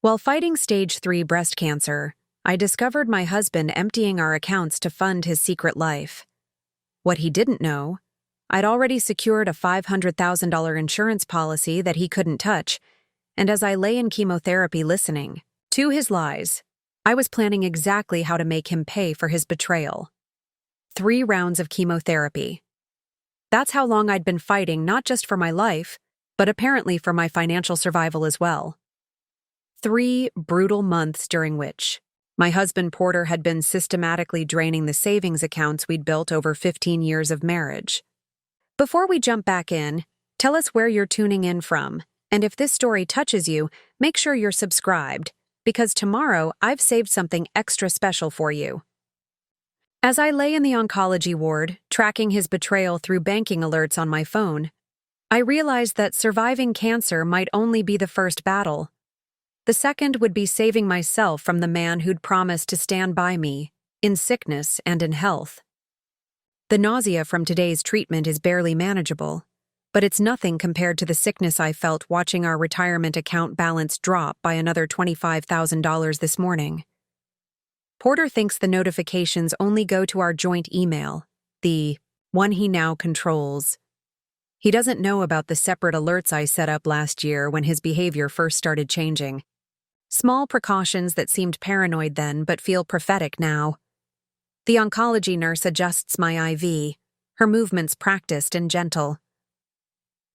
While fighting stage 3 breast cancer, I discovered my husband emptying our accounts to fund his secret life. What he didn't know, I'd already secured a $500,000 insurance policy that he couldn't touch, and as I lay in chemotherapy listening to his lies, I was planning exactly how to make him pay for his betrayal. 3 rounds of chemotherapy. That's how long I'd been fighting, not just for my life, but apparently for my financial survival as well. 3 brutal months during which my husband Porter had been systematically draining the savings accounts we'd built over 15 years of marriage. Before we jump back in, tell us where you're tuning in from, and if this story touches you, make sure you're subscribed, because tomorrow I've saved something extra special for you. As I lay in the oncology ward, tracking his betrayal through banking alerts on my phone, I realized that surviving cancer might only be the first battle. The second would be saving myself from the man who'd promised to stand by me, in sickness and in health. The nausea from today's treatment is barely manageable, but it's nothing compared to the sickness I felt watching our retirement account balance drop by another $25,000 this morning. Porter thinks the notifications only go to our joint email, the one he now controls. He doesn't know about the separate alerts I set up last year when his behavior first started changing. Small precautions that seemed paranoid then but feel prophetic now. The oncology nurse adjusts my IV, her movements practiced and gentle.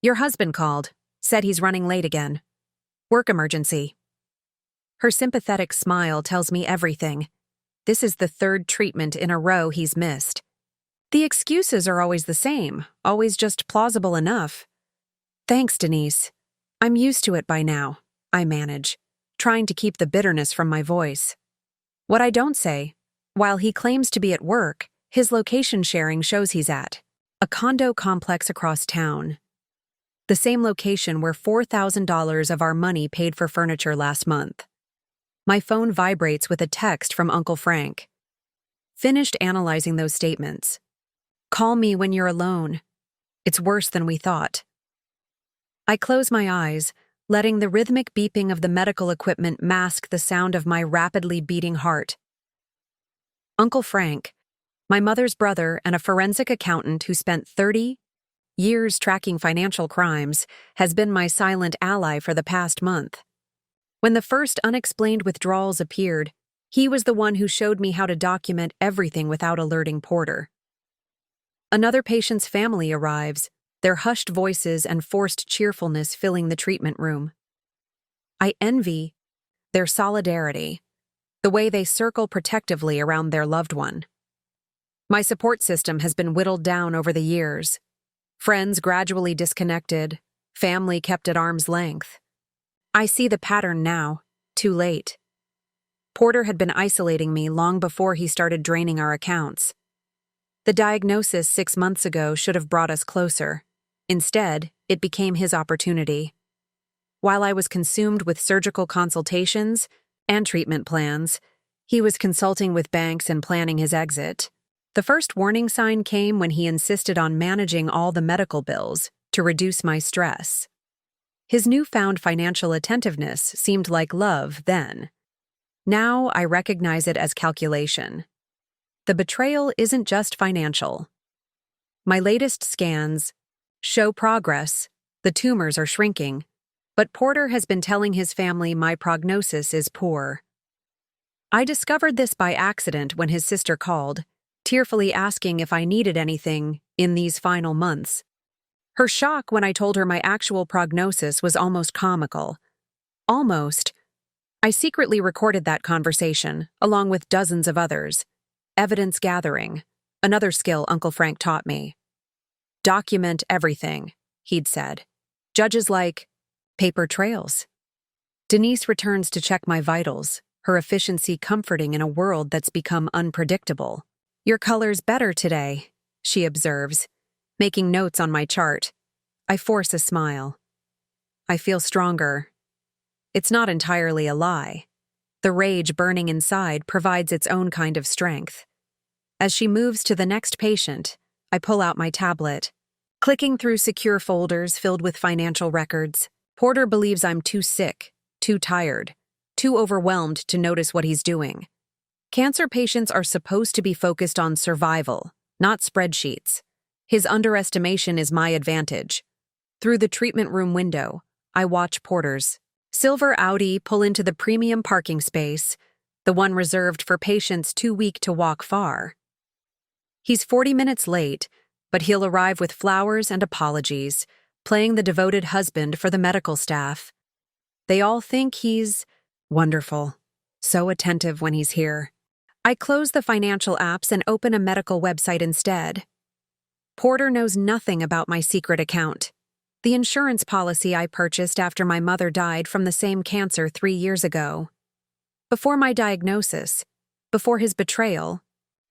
"Your husband called, said he's running late again. Work emergency." Her sympathetic smile tells me everything. This is the 3rd treatment in a row he's missed. The excuses are always the same, always just plausible enough. "Thanks, Denise. I'm used to it by now," I manage, trying to keep the bitterness from my voice. What I don't say, while he claims to be at work, his location sharing shows he's at a condo complex across town. The same location where $4,000 of our money paid for furniture last month. My phone vibrates with a text from Uncle Frank. "Finished analyzing those statements. Call me when you're alone. It's worse than we thought." I close my eyes, letting the rhythmic beeping of the medical equipment mask the sound of my rapidly beating heart. Uncle Frank, my mother's brother and a forensic accountant who spent 30 years tracking financial crimes, has been my silent ally for the past month. When the first unexplained withdrawals appeared, he was the one who showed me how to document everything without alerting Porter. Another patient's family arrives, their hushed voices and forced cheerfulness filling the treatment room. I envy their solidarity, the way they circle protectively around their loved one. My support system has been whittled down over the years. Friends gradually disconnected, family kept at arm's length. I see the pattern now, too late. Porter had been isolating me long before he started draining our accounts. The diagnosis 6 months ago should have brought us closer. Instead, it became his opportunity. While I was consumed with surgical consultations and treatment plans, he was consulting with banks and planning his exit. The first warning sign came when he insisted on managing all the medical bills to reduce my stress. His newfound financial attentiveness seemed like love then. Now I recognize it as calculation. The betrayal isn't just financial. My latest scans show progress, the tumors are shrinking, but Porter has been telling his family my prognosis is poor. I discovered this by accident when his sister called, tearfully asking if I needed anything in these final months. Her shock when I told her my actual prognosis was almost comical. Almost. I secretly recorded that conversation, along with dozens of others. Evidence gathering, another skill Uncle Frank taught me. "Document everything," he'd said. "Judges like paper trails." Denise returns to check my vitals, her efficiency comforting in a world that's become unpredictable. "Your color's better today," she observes, making notes on my chart. I force a smile. I feel stronger. It's not entirely a lie. The rage burning inside provides its own kind of strength. As she moves to the next patient, I pull out my tablet. Clicking through secure folders filled with financial records, Porter believes I'm too sick, too tired, too overwhelmed to notice what he's doing. Cancer patients are supposed to be focused on survival, not spreadsheets. His underestimation is my advantage. Through the treatment room window, I watch Porter's silver Audi pull into the premium parking space, the one reserved for patients too weak to walk far. He's 40 minutes late, but he'll arrive with flowers and apologies, playing the devoted husband for the medical staff. They all think he's wonderful, so attentive when he's here. I close the financial apps and open a medical website instead. Porter knows nothing about my secret account. The insurance policy I purchased after my mother died from the same cancer 3 years ago. Before my diagnosis, before his betrayal,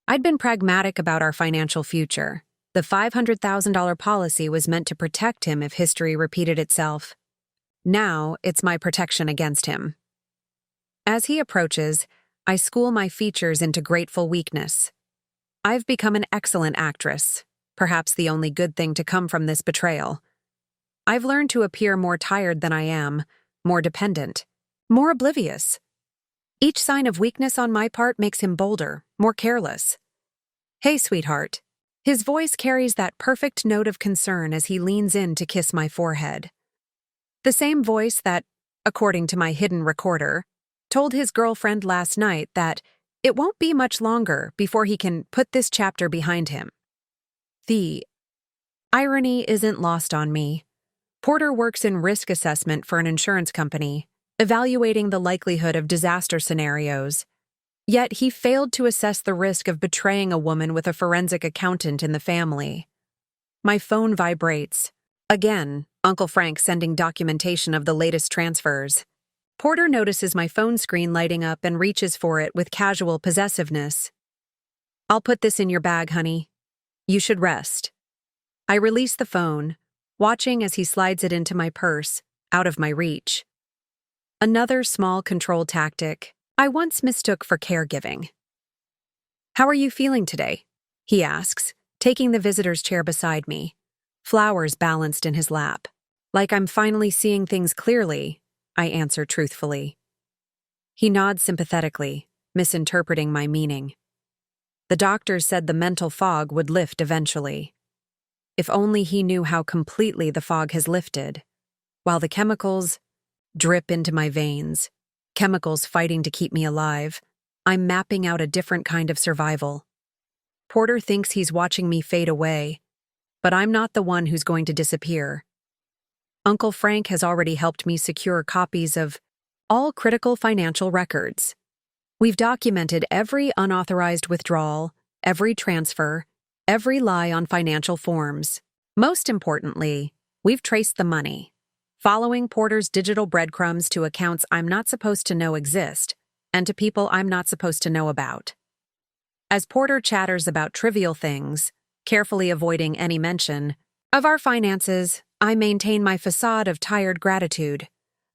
I'd been pragmatic about our financial future. The $500,000 policy was meant to protect him if history repeated itself. Now, it's my protection against him. As he approaches, I school my features into grateful weakness. I've become an excellent actress, perhaps the only good thing to come from this betrayal. I've learned to appear more tired than I am, more dependent, more oblivious. Each sign of weakness on my part makes him bolder, more careless. "Hey, sweetheart." His voice carries that perfect note of concern as he leans in to kiss my forehead. The same voice that, according to my hidden recorder, told his girlfriend last night that it won't be much longer before he can put this chapter behind him. The irony isn't lost on me. Porter works in risk assessment for an insurance company, evaluating the likelihood of disaster scenarios. Yet he failed to assess the risk of betraying a woman with a forensic accountant in the family. My phone vibrates. Again, Uncle Frank sending documentation of the latest transfers. Porter notices my phone screen lighting up and reaches for it with casual possessiveness. "I'll put this in your bag, honey. You should rest." I release the phone, watching as he slides it into my purse, out of my reach. Another small control tactic I once mistook for caregiving. "How are you feeling today?" he asks, taking the visitor's chair beside me, flowers balanced in his lap. "Like I'm finally seeing things clearly," I answer truthfully. He nods sympathetically, misinterpreting my meaning. The doctors said the mental fog would lift eventually. If only he knew how completely the fog has lifted, while the chemicals drip into my veins, chemicals fighting to keep me alive, I'm mapping out a different kind of survival. Porter thinks he's watching me fade away, but I'm not the one who's going to disappear. Uncle Frank has already helped me secure copies of all critical financial records. We've documented every unauthorized withdrawal, every transfer, every lie on financial forms. Most importantly, we've traced the money, following Porter's digital breadcrumbs to accounts I'm not supposed to know exist, and to people I'm not supposed to know about. As Porter chatters about trivial things, carefully avoiding any mention of our finances, I maintain my facade of tired gratitude.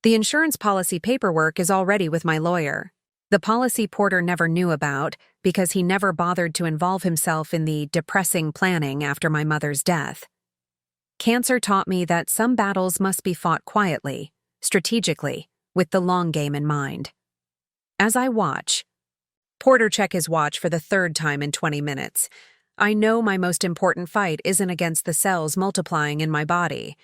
The insurance policy paperwork is already with my lawyer. The policy Porter never knew about because he never bothered to involve himself in the depressing planning after my mother's death. Cancer taught me that some battles must be fought quietly, strategically, with the long game in mind. As I watch, Porter check his watch for the 3rd time in 20 minutes. I know my most important fight isn't against the cells multiplying in my body.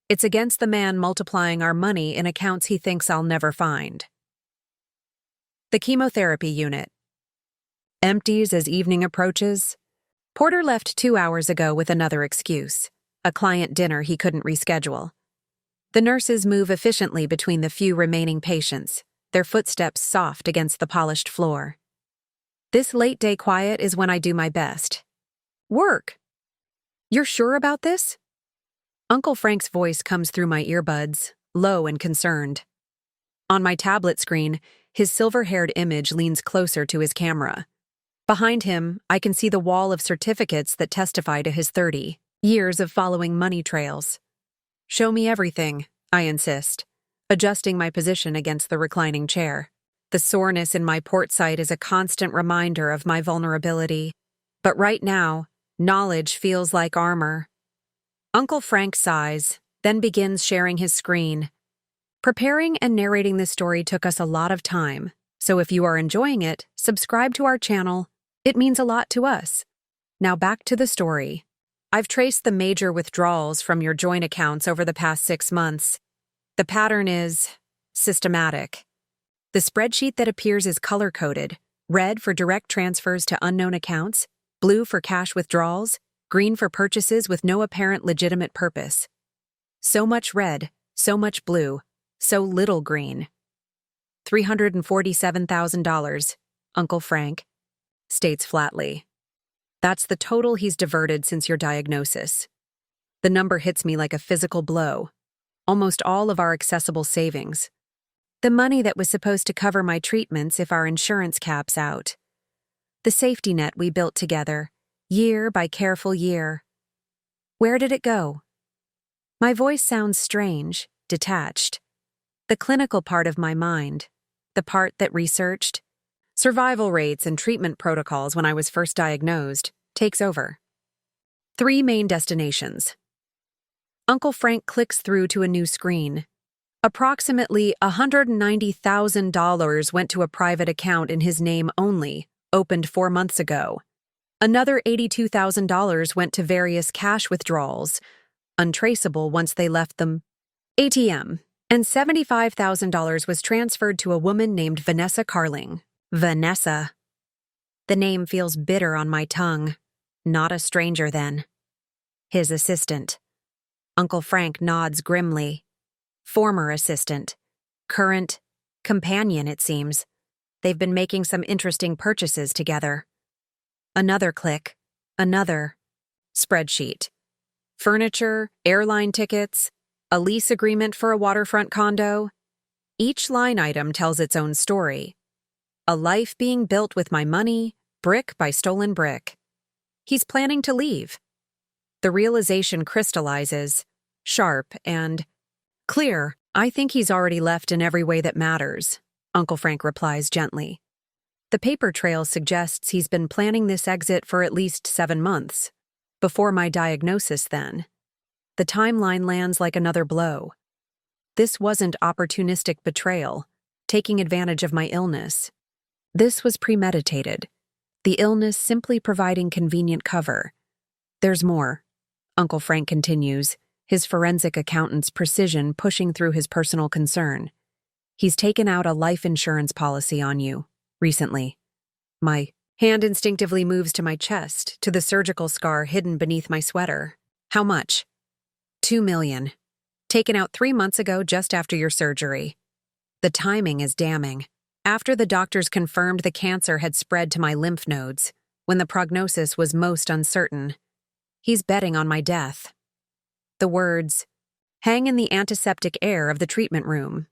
It's against the man multiplying our money in accounts he thinks I'll never find. The chemotherapy unit empties as evening approaches. Porter left 2 hours ago with another excuse, a client dinner he couldn't reschedule. The nurses move efficiently between the few remaining patients, their footsteps soft against the polished floor. This late-day quiet is when I do my best. "Work. You're sure about this?" Uncle Frank's voice comes through my earbuds, low and concerned. On my tablet screen, his silver-haired image leans closer to his camera. Behind him, I can see the wall of certificates that testify to his 30 years of following money trails. "Show me everything," I insist, adjusting my position against the reclining chair. The soreness in my port sight is a constant reminder of my vulnerability. But right now, knowledge feels like armor. Uncle Frank sighs, then begins sharing his screen. Preparing and narrating this story took us a lot of time, so if you are enjoying it, subscribe to our channel. It means a lot to us. Now back to the story. I've traced the major withdrawals from your joint accounts over the past 6 months. The pattern is systematic. The spreadsheet that appears is color-coded: red for direct transfers to unknown accounts, blue for cash withdrawals, green for purchases with no apparent legitimate purpose. So much red, so much blue, so little green. $347,000, Uncle Frank states flatly. That's the total he's diverted since your diagnosis. The number hits me like a physical blow. Almost all of our accessible savings. The money that was supposed to cover my treatments if our insurance caps out. The safety net we built together, year by careful year. Where did it go? My voice sounds strange, detached. The clinical part of my mind, the part that researched survival rates and treatment protocols when I was first diagnosed, takes over. 3 main destinations. Uncle Frank clicks through to a new screen. Approximately $190,000 went to a private account in his name only, opened 4 months ago. Another $82,000 went to various cash withdrawals, untraceable once they left them ATM, and $75,000 was transferred to a woman named Vanessa Carling. Vanessa. The name feels bitter on my tongue. Not a stranger then. His assistant. Uncle Frank nods grimly. Former assistant. Current companion, it seems. They've been making some interesting purchases together. Another click. Another spreadsheet. Furniture, airline tickets, a lease agreement for a waterfront condo. Each line item tells its own story. A life being built with my money, brick by stolen brick. He's planning to leave. The realization crystallizes, sharp and clear. I think he's already left in every way that matters, Uncle Frank replies gently. The paper trail suggests he's been planning this exit for at least 7 months. Before my diagnosis, then. The timeline lands like another blow. This wasn't opportunistic betrayal, taking advantage of my illness. This was premeditated, the illness simply providing convenient cover. There's more, Uncle Frank continues, his forensic accountant's precision pushing through his personal concern. He's taken out a life insurance policy on you, recently. My hand instinctively moves to my chest, to the surgical scar hidden beneath my sweater. How much? $2 million. Taken out 3 months ago just after your surgery. The timing is damning. After the doctors confirmed the cancer had spread to my lymph nodes, when the prognosis was most uncertain. He's betting on my death. The words hang in the antiseptic air of the treatment room.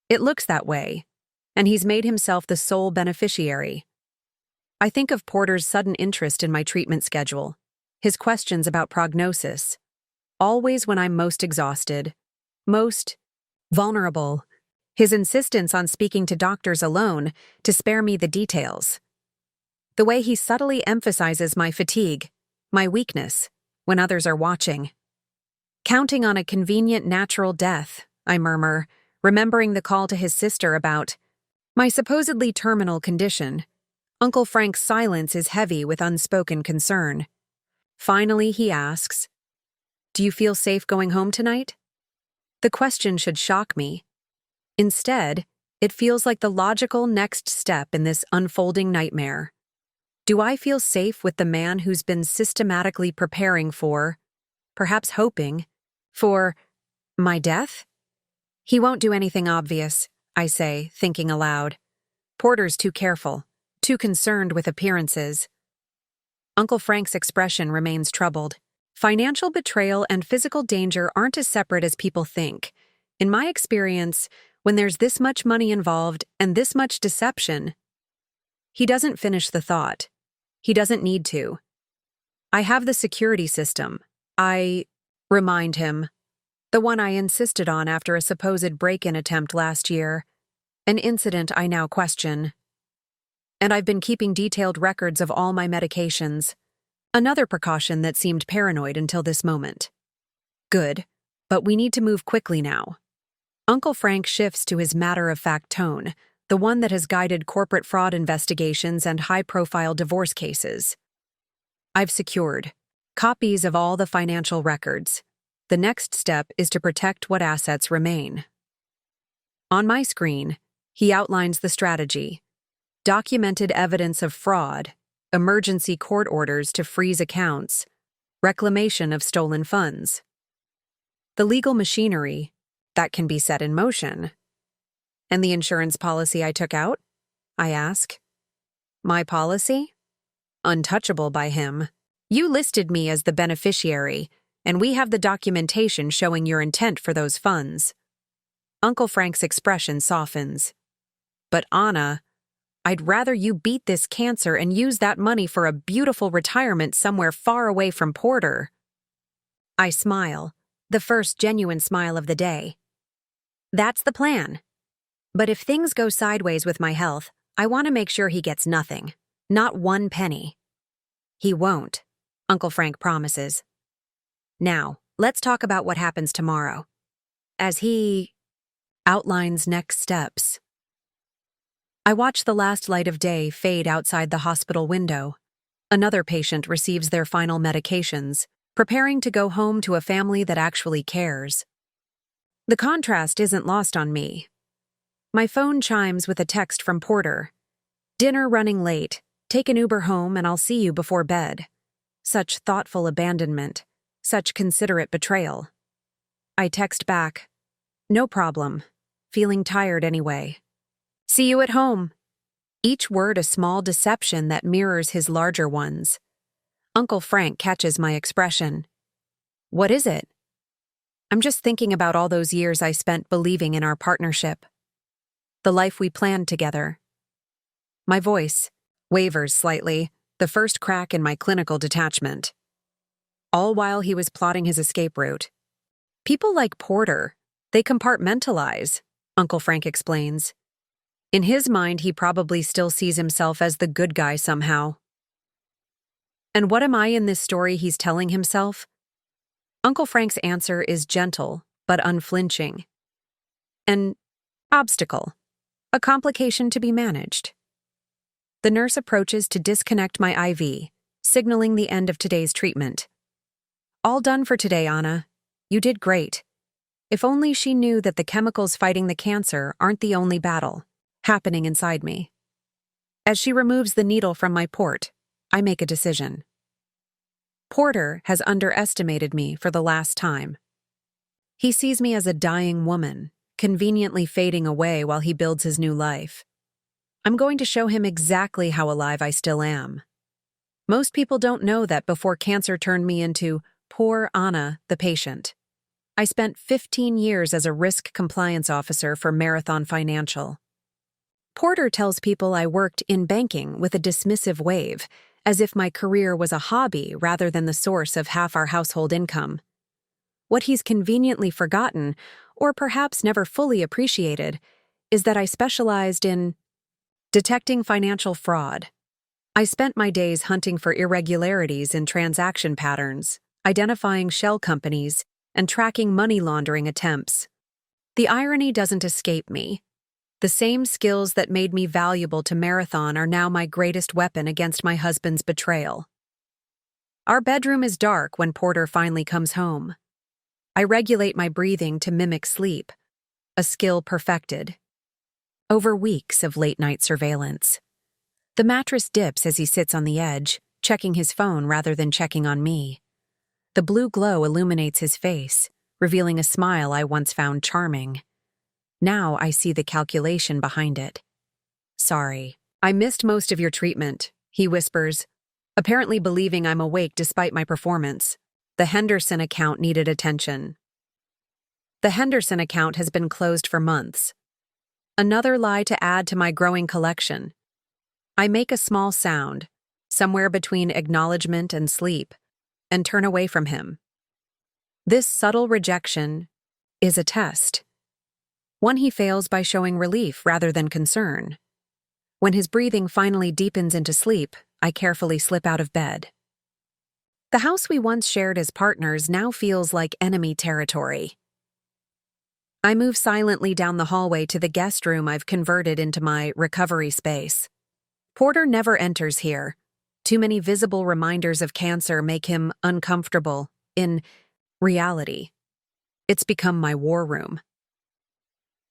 It looks that way, and he's made himself the sole beneficiary. I think of Porter's sudden interest in my treatment schedule, his questions about prognosis, always when I'm most exhausted, most vulnerable, his insistence on speaking to doctors alone to spare me the details. The way he subtly emphasizes my fatigue, my weakness, when others are watching. Counting on a convenient natural death, I murmur, remembering the call to his sister about my supposedly terminal condition. Uncle Frank's silence is heavy with unspoken concern. Finally, he asks, "Do you feel safe going home tonight?" The question should shock me. Instead, it feels like the logical next step in this unfolding nightmare. Do I feel safe with the man who's been systematically preparing for, perhaps hoping, for my death? He won't do anything obvious, I say, thinking aloud. Porter's too careful, too concerned with appearances. Uncle Frank's expression remains troubled. Financial betrayal and physical danger aren't as separate as people think. In my experience, when there's this much money involved and this much deception, he doesn't finish the thought. He doesn't need to. I have the security system. I remind him. The one I insisted on after a supposed break-in attempt last year. An incident I now question. And I've been keeping detailed records of all my medications. Another precaution that seemed paranoid until this moment. Good, but we need to move quickly now. Uncle Frank shifts to his matter-of-fact tone, the one that has guided corporate fraud investigations and high-profile divorce cases. I've secured copies of all the financial records. The next step is to protect what assets remain. On my screen, he outlines the strategy: documented evidence of fraud, emergency court orders to freeze accounts, reclamation of stolen funds. The legal machinery that can be set in motion. And the insurance policy I took out? I ask. My policy? Untouchable by him. You listed me as the beneficiary, and we have the documentation showing your intent for those funds. Uncle Frank's expression softens. But Anna, I'd rather you beat this cancer and use that money for a beautiful retirement somewhere far away from Porter. I smile, the first genuine smile of the day. That's the plan. But if things go sideways with my health, I want to make sure he gets nothing. Not one penny. He won't, Uncle Frank promises. Now, let's talk about what happens tomorrow. As he outlines next steps. I watch the last light of day fade outside the hospital window. Another patient receives their final medications, preparing to go home to a family that actually cares. The contrast isn't lost on me. My phone chimes with a text from Porter. Dinner running late. Take an Uber home and I'll see you before bed. Such thoughtful abandonment. Such considerate betrayal. I text back. No problem. Feeling tired anyway. See you at home. Each word a small deception that mirrors his larger ones. Uncle Frank catches my expression. What is it? I'm just thinking about all those years I spent believing in our partnership. The life we planned together. My voice wavers slightly, the first crack in my clinical detachment. All while he was plotting his escape route. People like Porter, they compartmentalize, Uncle Frank explains. In his mind, he probably still sees himself as the good guy somehow. And what am I in this story he's telling himself? Uncle Frank's answer is gentle, but unflinching. An obstacle, a complication to be managed. The nurse approaches to disconnect my IV, signaling the end of today's treatment. All done for today, Anna. You did great. If only she knew that the chemicals fighting the cancer aren't the only battle happening inside me. As she removes the needle from my port, I make a decision. Porter has underestimated me for the last time. He sees me as a dying woman, conveniently fading away while he builds his new life. I'm going to show him exactly how alive I still am. Most people don't know that before cancer turned me into poor Anna, the patient. I spent 15 years as a risk compliance officer for Marathon Financial. Porter tells people I worked in banking with a dismissive wave, as if my career was a hobby rather than the source of half our household income. What he's conveniently forgotten, or perhaps never fully appreciated, is that I specialized in detecting financial fraud. I spent my days hunting for irregularities in transaction patterns, identifying shell companies, and tracking money laundering attempts. The irony doesn't escape me. The same skills that made me valuable to Marathon are now my greatest weapon against my husband's betrayal. Our bedroom is dark when Porter finally comes home. I regulate my breathing to mimic sleep, a skill perfected over weeks of late-night surveillance. The mattress dips as he sits on the edge, checking his phone rather than checking on me. The blue glow illuminates his face, revealing a smile I once found charming. Now I see the calculation behind it. Sorry, I missed most of your treatment, he whispers, apparently believing I'm awake despite my performance. The Henderson account needed attention. The Henderson account has been closed for months. Another lie to add to my growing collection. I make a small sound, somewhere between acknowledgement and sleep, and turn away from him. This subtle rejection is a test. One he fails by showing relief rather than concern. When his breathing finally deepens into sleep, I carefully slip out of bed. The house we once shared as partners now feels like enemy territory. I move silently down the hallway to the guest room I've converted into my recovery space. Porter never enters here. Too many visible reminders of cancer make him uncomfortable. In reality, it's become my war room.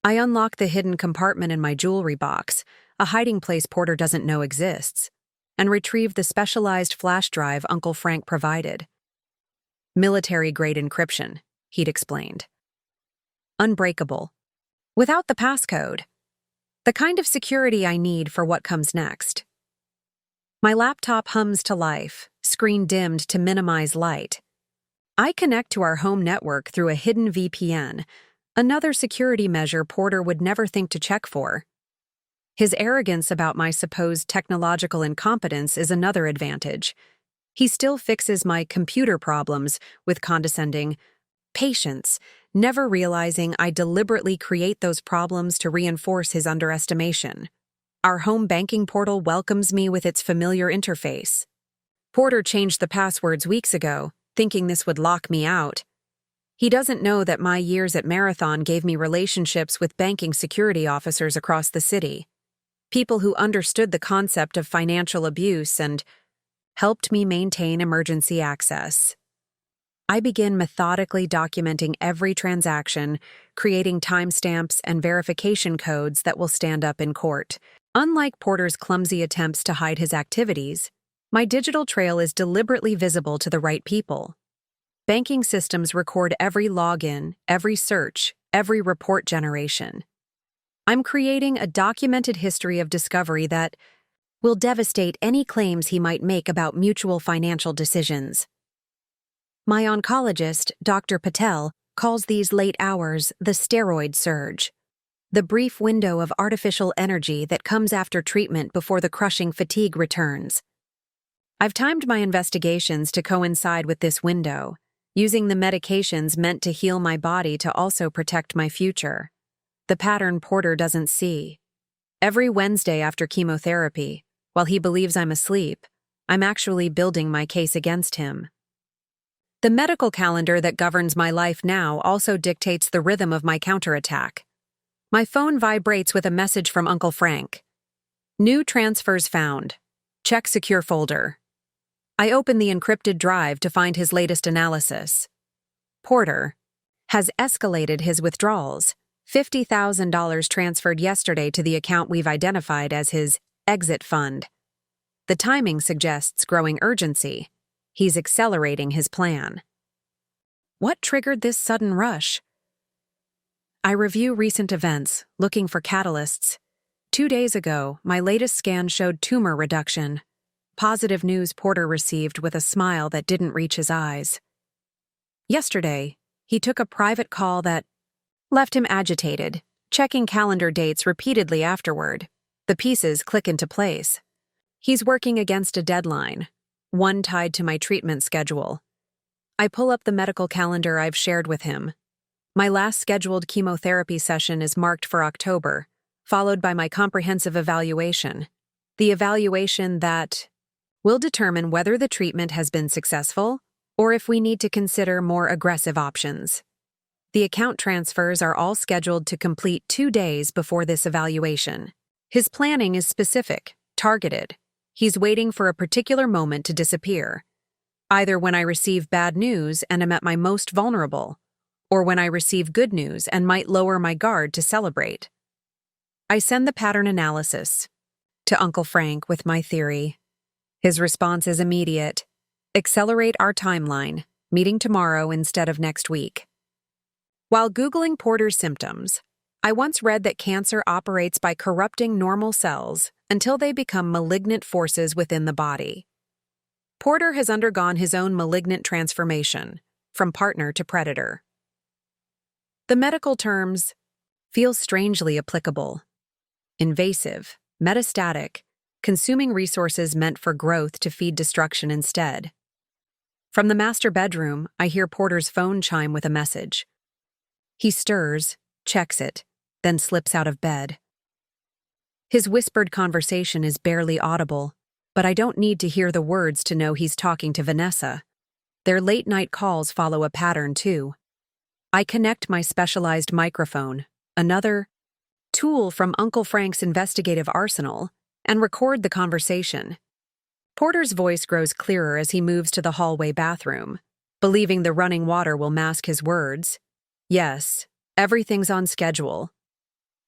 I unlock the hidden compartment in my jewelry box, a hiding place Porter doesn't know exists, and retrieve the specialized flash drive Uncle Frank provided. Military-grade encryption, he'd explained. Unbreakable. Without the passcode. The kind of security I need for what comes next. My laptop hums to life, screen dimmed to minimize light. I connect to our home network through a hidden VPN, another security measure Porter would never think to check for. His arrogance about my supposed technological incompetence is another advantage. He still fixes my computer problems with condescending patience, never realizing I deliberately create those problems to reinforce his underestimation. Our home banking portal welcomes me with its familiar interface. Porter changed the passwords weeks ago, thinking this would lock me out. He doesn't know that my years at Marathon gave me relationships with banking security officers across the city. People who understood the concept of financial abuse and helped me maintain emergency access. I begin methodically documenting every transaction, creating timestamps and verification codes that will stand up in court. Unlike Porter's clumsy attempts to hide his activities, my digital trail is deliberately visible to the right people. Banking systems record every login, every search, every report generation. I'm creating a documented history of discovery that will devastate any claims he might make about mutual financial decisions. My oncologist, Dr. Patel, calls these late hours the steroid surge, the brief window of artificial energy that comes after treatment before the crushing fatigue returns. I've timed my investigations to coincide with this window, using the medications meant to heal my body to also protect my future. The pattern Porter doesn't see. Every Wednesday after chemotherapy, while he believes I'm asleep, I'm actually building my case against him. The medical calendar that governs my life now also dictates the rhythm of my counterattack. My phone vibrates with a message from Uncle Frank. New transfers found. Check secure folder. I open the encrypted drive to find his latest analysis. Porter has escalated his withdrawals. $50,000 transferred yesterday to the account we've identified as his exit fund. The timing suggests growing urgency. He's accelerating his plan. What triggered this sudden rush? I review recent events, looking for catalysts. 2 days ago, my latest scan showed tumor reduction. Positive news Porter received with a smile that didn't reach his eyes. Yesterday, he took a private call that left him agitated, checking calendar dates repeatedly afterward. The pieces click into place. He's working against a deadline, one tied to my treatment schedule. I pull up the medical calendar I've shared with him. My last scheduled chemotherapy session is marked for October, followed by my comprehensive evaluation. The evaluation that will determine whether the treatment has been successful or if we need to consider more aggressive options. The account transfers are all scheduled to complete 2 days before this evaluation. His planning is specific, targeted. He's waiting for a particular moment to disappear, either when I receive bad news and am at my most vulnerable, or when I receive good news and might lower my guard to celebrate. I send the pattern analysis to Uncle Frank with my theory. His response is immediate. Accelerate our timeline, meeting tomorrow instead of next week. While Googling Porter's symptoms, I once read that cancer operates by corrupting normal cells until they become malignant forces within the body. Porter has undergone his own malignant transformation, from partner to predator. The medical terms feel strangely applicable. Invasive, metastatic, consuming resources meant for growth to feed destruction instead. From the master bedroom, I hear Porter's phone chime with a message. He stirs, checks it, then slips out of bed. His whispered conversation is barely audible, but I don't need to hear the words to know he's talking to Vanessa. Their late-night calls follow a pattern, too. I connect my specialized microphone, another tool from Uncle Frank's investigative arsenal, and record the conversation. Porter's voice grows clearer as he moves to the hallway bathroom, believing the running water will mask his words. Yes, everything's on schedule.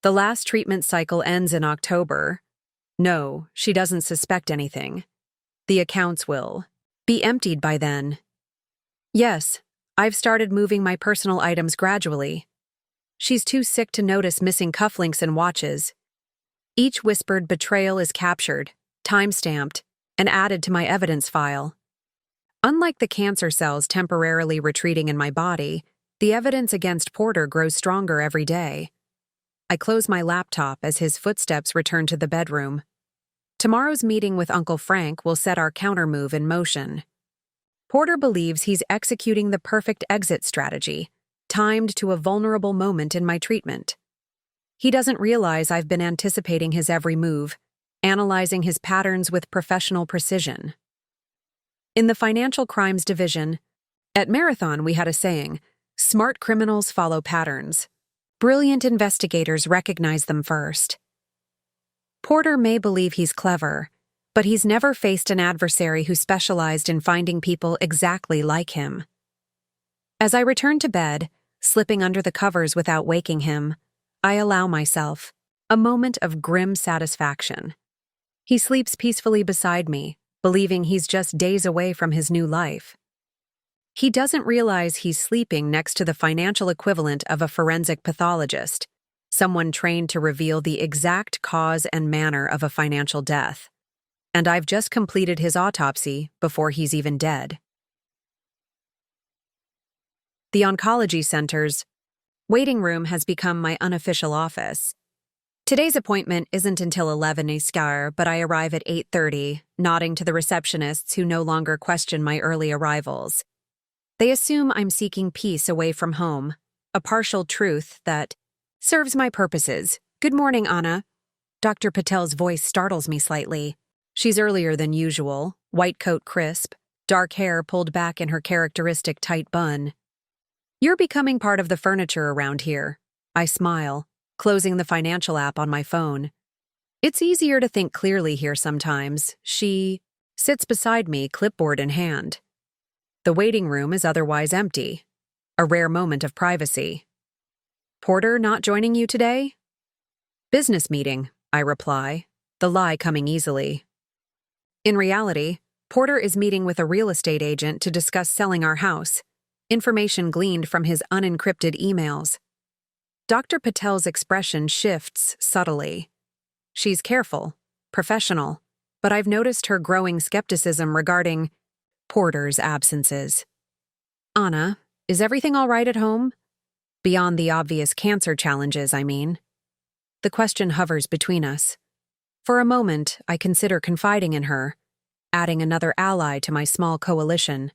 The last treatment cycle ends in October. No, she doesn't suspect anything. The accounts will be emptied by then. Yes, I've started moving my personal items gradually. She's too sick to notice missing cufflinks and watches. Each whispered betrayal is captured, time-stamped, and added to my evidence file. Unlike the cancer cells temporarily retreating in my body, the evidence against Porter grows stronger every day. I close my laptop as his footsteps return to the bedroom. Tomorrow's meeting with Uncle Frank will set our countermove in motion. Porter believes he's executing the perfect exit strategy, timed to a vulnerable moment in my treatment. He doesn't realize I've been anticipating his every move, analyzing his patterns with professional precision. In the Financial Crimes Division, at Marathon we had a saying, "Smart criminals follow patterns. Brilliant investigators recognize them first." Porter may believe he's clever, but he's never faced an adversary who specialized in finding people exactly like him. As I return to bed, slipping under the covers without waking him, I allow myself a moment of grim satisfaction. He sleeps peacefully beside me, believing he's just days away from his new life. He doesn't realize he's sleeping next to the financial equivalent of a forensic pathologist, someone trained to reveal the exact cause and manner of a financial death. And I've just completed his autopsy before he's even dead. The oncology center's waiting room has become my unofficial office. Today's appointment isn't until 11 Iskar, but I arrive at 8:30, nodding to the receptionists who no longer question my early arrivals. They assume I'm seeking peace away from home, a partial truth that serves my purposes. "Good morning, Anna." Dr. Patel's voice startles me slightly. She's earlier than usual, white coat crisp, dark hair pulled back in her characteristic tight bun. "You're becoming part of the furniture around here." I smile, closing the financial app on my phone. "It's easier to think clearly here sometimes." She sits beside me, clipboard in hand. The waiting room is otherwise empty, a rare moment of privacy. "Porter not joining you today?" "Business meeting," I reply, the lie coming easily. In reality, Porter is meeting with a real estate agent to discuss selling our house, information gleaned from his unencrypted emails. Dr. Patel's expression shifts subtly. She's careful, professional, but I've noticed her growing skepticism regarding Porter's absences. "Anna, is everything all right at home?" Beyond the obvious cancer challenges, I mean. The question hovers between us. For a moment, I consider confiding in her, adding another ally to my small coalition.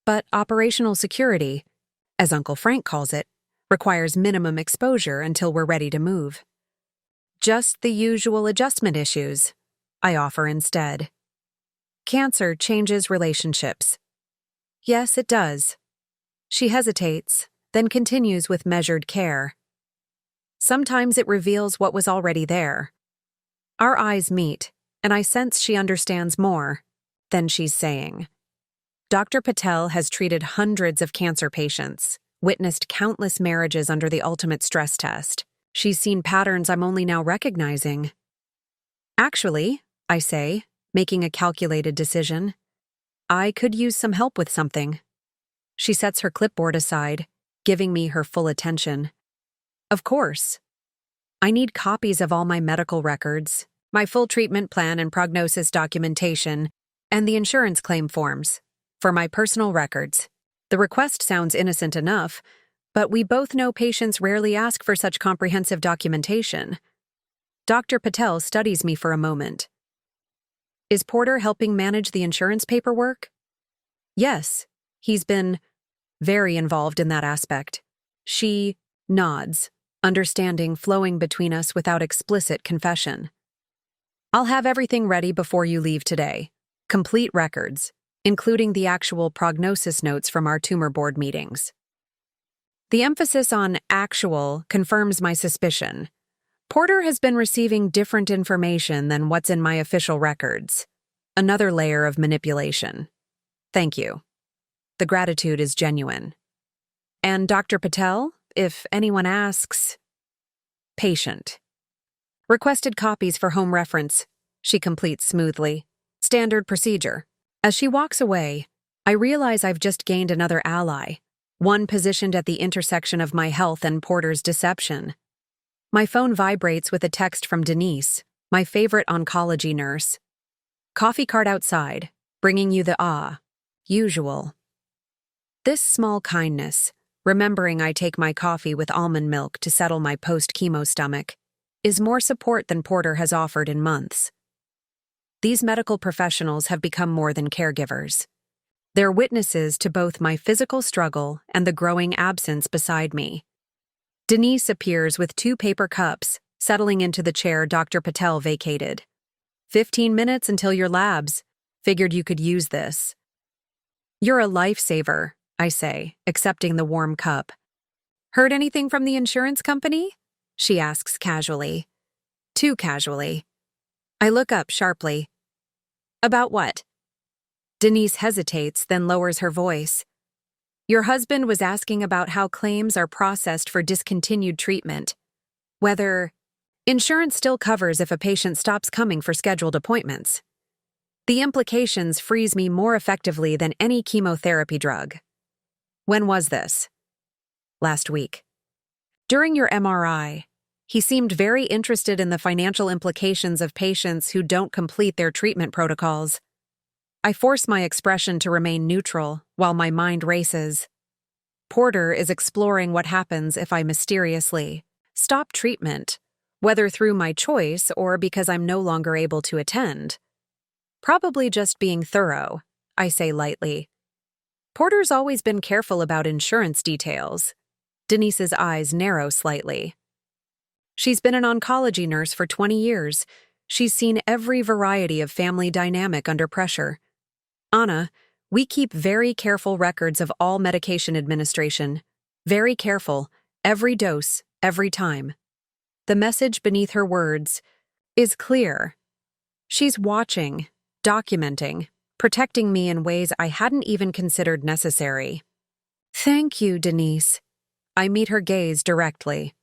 But operational security, as Uncle Frank calls it, requires minimum exposure until we're ready to move. "Just the usual adjustment issues," I offer instead. "Cancer changes relationships." "Yes, it does." She hesitates, then continues with measured care. "Sometimes it reveals what was already there." Our eyes meet, and I sense she understands more than she's saying. Dr. Patel has treated hundreds of cancer patients, witnessed countless marriages under the ultimate stress test. She's seen patterns I'm only now recognizing. "Actually," I say, making a calculated decision, "I could use some help with something." She sets her clipboard aside, giving me her full attention. "Of course. I need copies of all my medical records, my full treatment plan and prognosis documentation, and the insurance claim forms. For my personal records." The request sounds innocent enough, but we both know patients rarely ask for such comprehensive documentation. Dr. Patel studies me for a moment. "Is Porter helping manage the insurance paperwork?" "Yes, he's been very involved in that aspect." She nods, understanding flowing between us without explicit confession. "I'll have everything ready before you leave today. Complete records, including the actual prognosis notes from our tumor board meetings." The emphasis on actual confirms my suspicion. Porter has been receiving different information than what's in my official records. Another layer of manipulation. Thank you. The gratitude is genuine. And Dr. Patel, if anyone asks, patient. Requested copies for home reference, she completes smoothly. Standard procedure. As she walks away, I realize I've just gained another ally, one positioned at the intersection of my health and Porter's deception. My phone vibrates with a text from Denise, my favorite oncology nurse. Coffee cart outside, bringing you the usual. This small kindness, remembering I take my coffee with almond milk to settle my post-chemo stomach, is more support than Porter has offered in months. These medical professionals have become more than caregivers. They're witnesses to both my physical struggle and the growing absence beside me. Denise appears with 2 paper cups, settling into the chair Dr. Patel vacated. 15 minutes until your labs. Figured you could use this. You're a lifesaver, I say, accepting the warm cup. Heard anything from the insurance company? She asks casually. Too casually. I look up sharply. About what? Denise hesitates, then lowers her voice. Your husband was asking about how claims are processed for discontinued treatment. Whether insurance still covers if a patient stops coming for scheduled appointments. The implications freeze me more effectively than any chemotherapy drug. When was this? Last week. During your MRI, he seemed very interested in the financial implications of patients who don't complete their treatment protocols. I force my expression to remain neutral while my mind races. Porter is exploring what happens if I mysteriously stop treatment, whether through my choice or because I'm no longer able to attend. Probably just being thorough, I say lightly. Porter's always been careful about insurance details. Denise's eyes narrow slightly. She's been an oncology nurse for 20 years. She's seen every variety of family dynamic under pressure. Anna, we keep very careful records of all medication administration. Very careful, every dose, every time. The message beneath her words is clear. She's watching, documenting, protecting me in ways I hadn't even considered necessary. Thank you, Denise. I meet her gaze directly.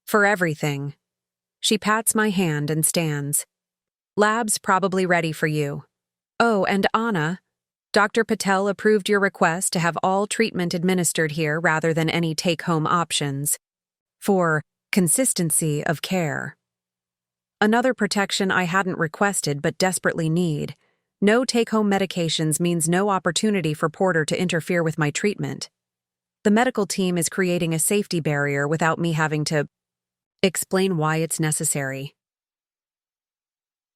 For everything. She pats my hand and stands. Lab's probably ready for you. Oh, and Anna, Dr. Patel approved your request to have all treatment administered here rather than any take-home options. For consistency of care. Another protection I hadn't requested but desperately need. No take-home medications means no opportunity for Porter to interfere with my treatment. The medical team is creating a safety barrier without me having to explain why it's necessary.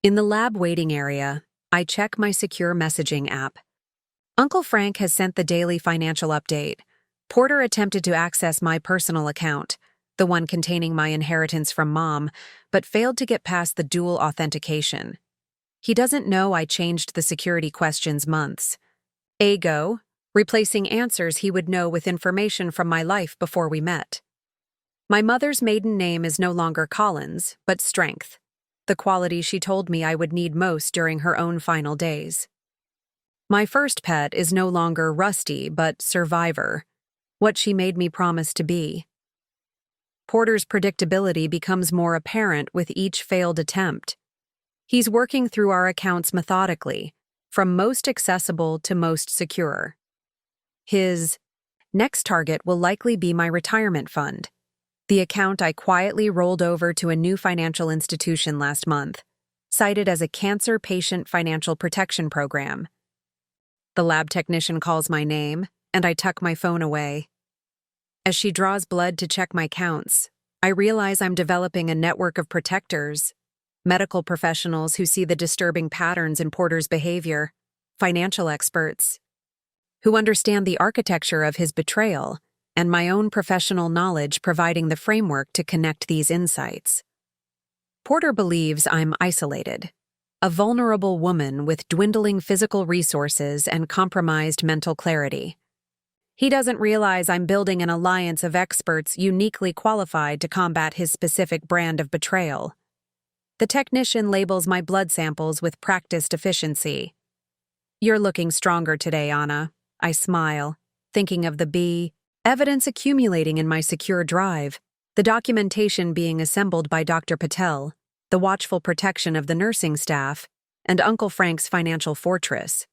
In the lab waiting area, I check my secure messaging app. Uncle Frank has sent the daily financial update. Porter attempted to access my personal account, the one containing my inheritance from Mom, but failed to get past the dual authentication. He doesn't know I changed the security questions months. Ago, replacing answers he would know with information from my life before we met. My mother's maiden name is no longer Collins, but Strength, the quality she told me I would need most during her own final days. My first pet is no longer Rusty, but Survivor, what she made me promise to be. Porter's predictability becomes more apparent with each failed attempt. He's working through our accounts methodically, from most accessible to most secure. His next target will likely be my retirement fund, the account I quietly rolled over to a new financial institution last month, cited as a cancer patient financial protection program. The lab technician calls my name, and I tuck my phone away. As she draws blood to check my counts, I realize I'm developing a network of protectors, medical professionals who see the disturbing patterns in Porter's behavior, financial experts, who understand the architecture of his betrayal, and my own professional knowledge providing the framework to connect these insights. Porter believes I'm isolated, a vulnerable woman with dwindling physical resources and compromised mental clarity. He doesn't realize I'm building an alliance of experts uniquely qualified to combat his specific brand of betrayal. The technician labels my blood samples with practiced efficiency. "You're looking stronger today, Anna." I smile, thinking of the evidence accumulating in my secure drive, the documentation being assembled by Dr. Patel, the watchful protection of the nursing staff, and Uncle Frank's financial fortress.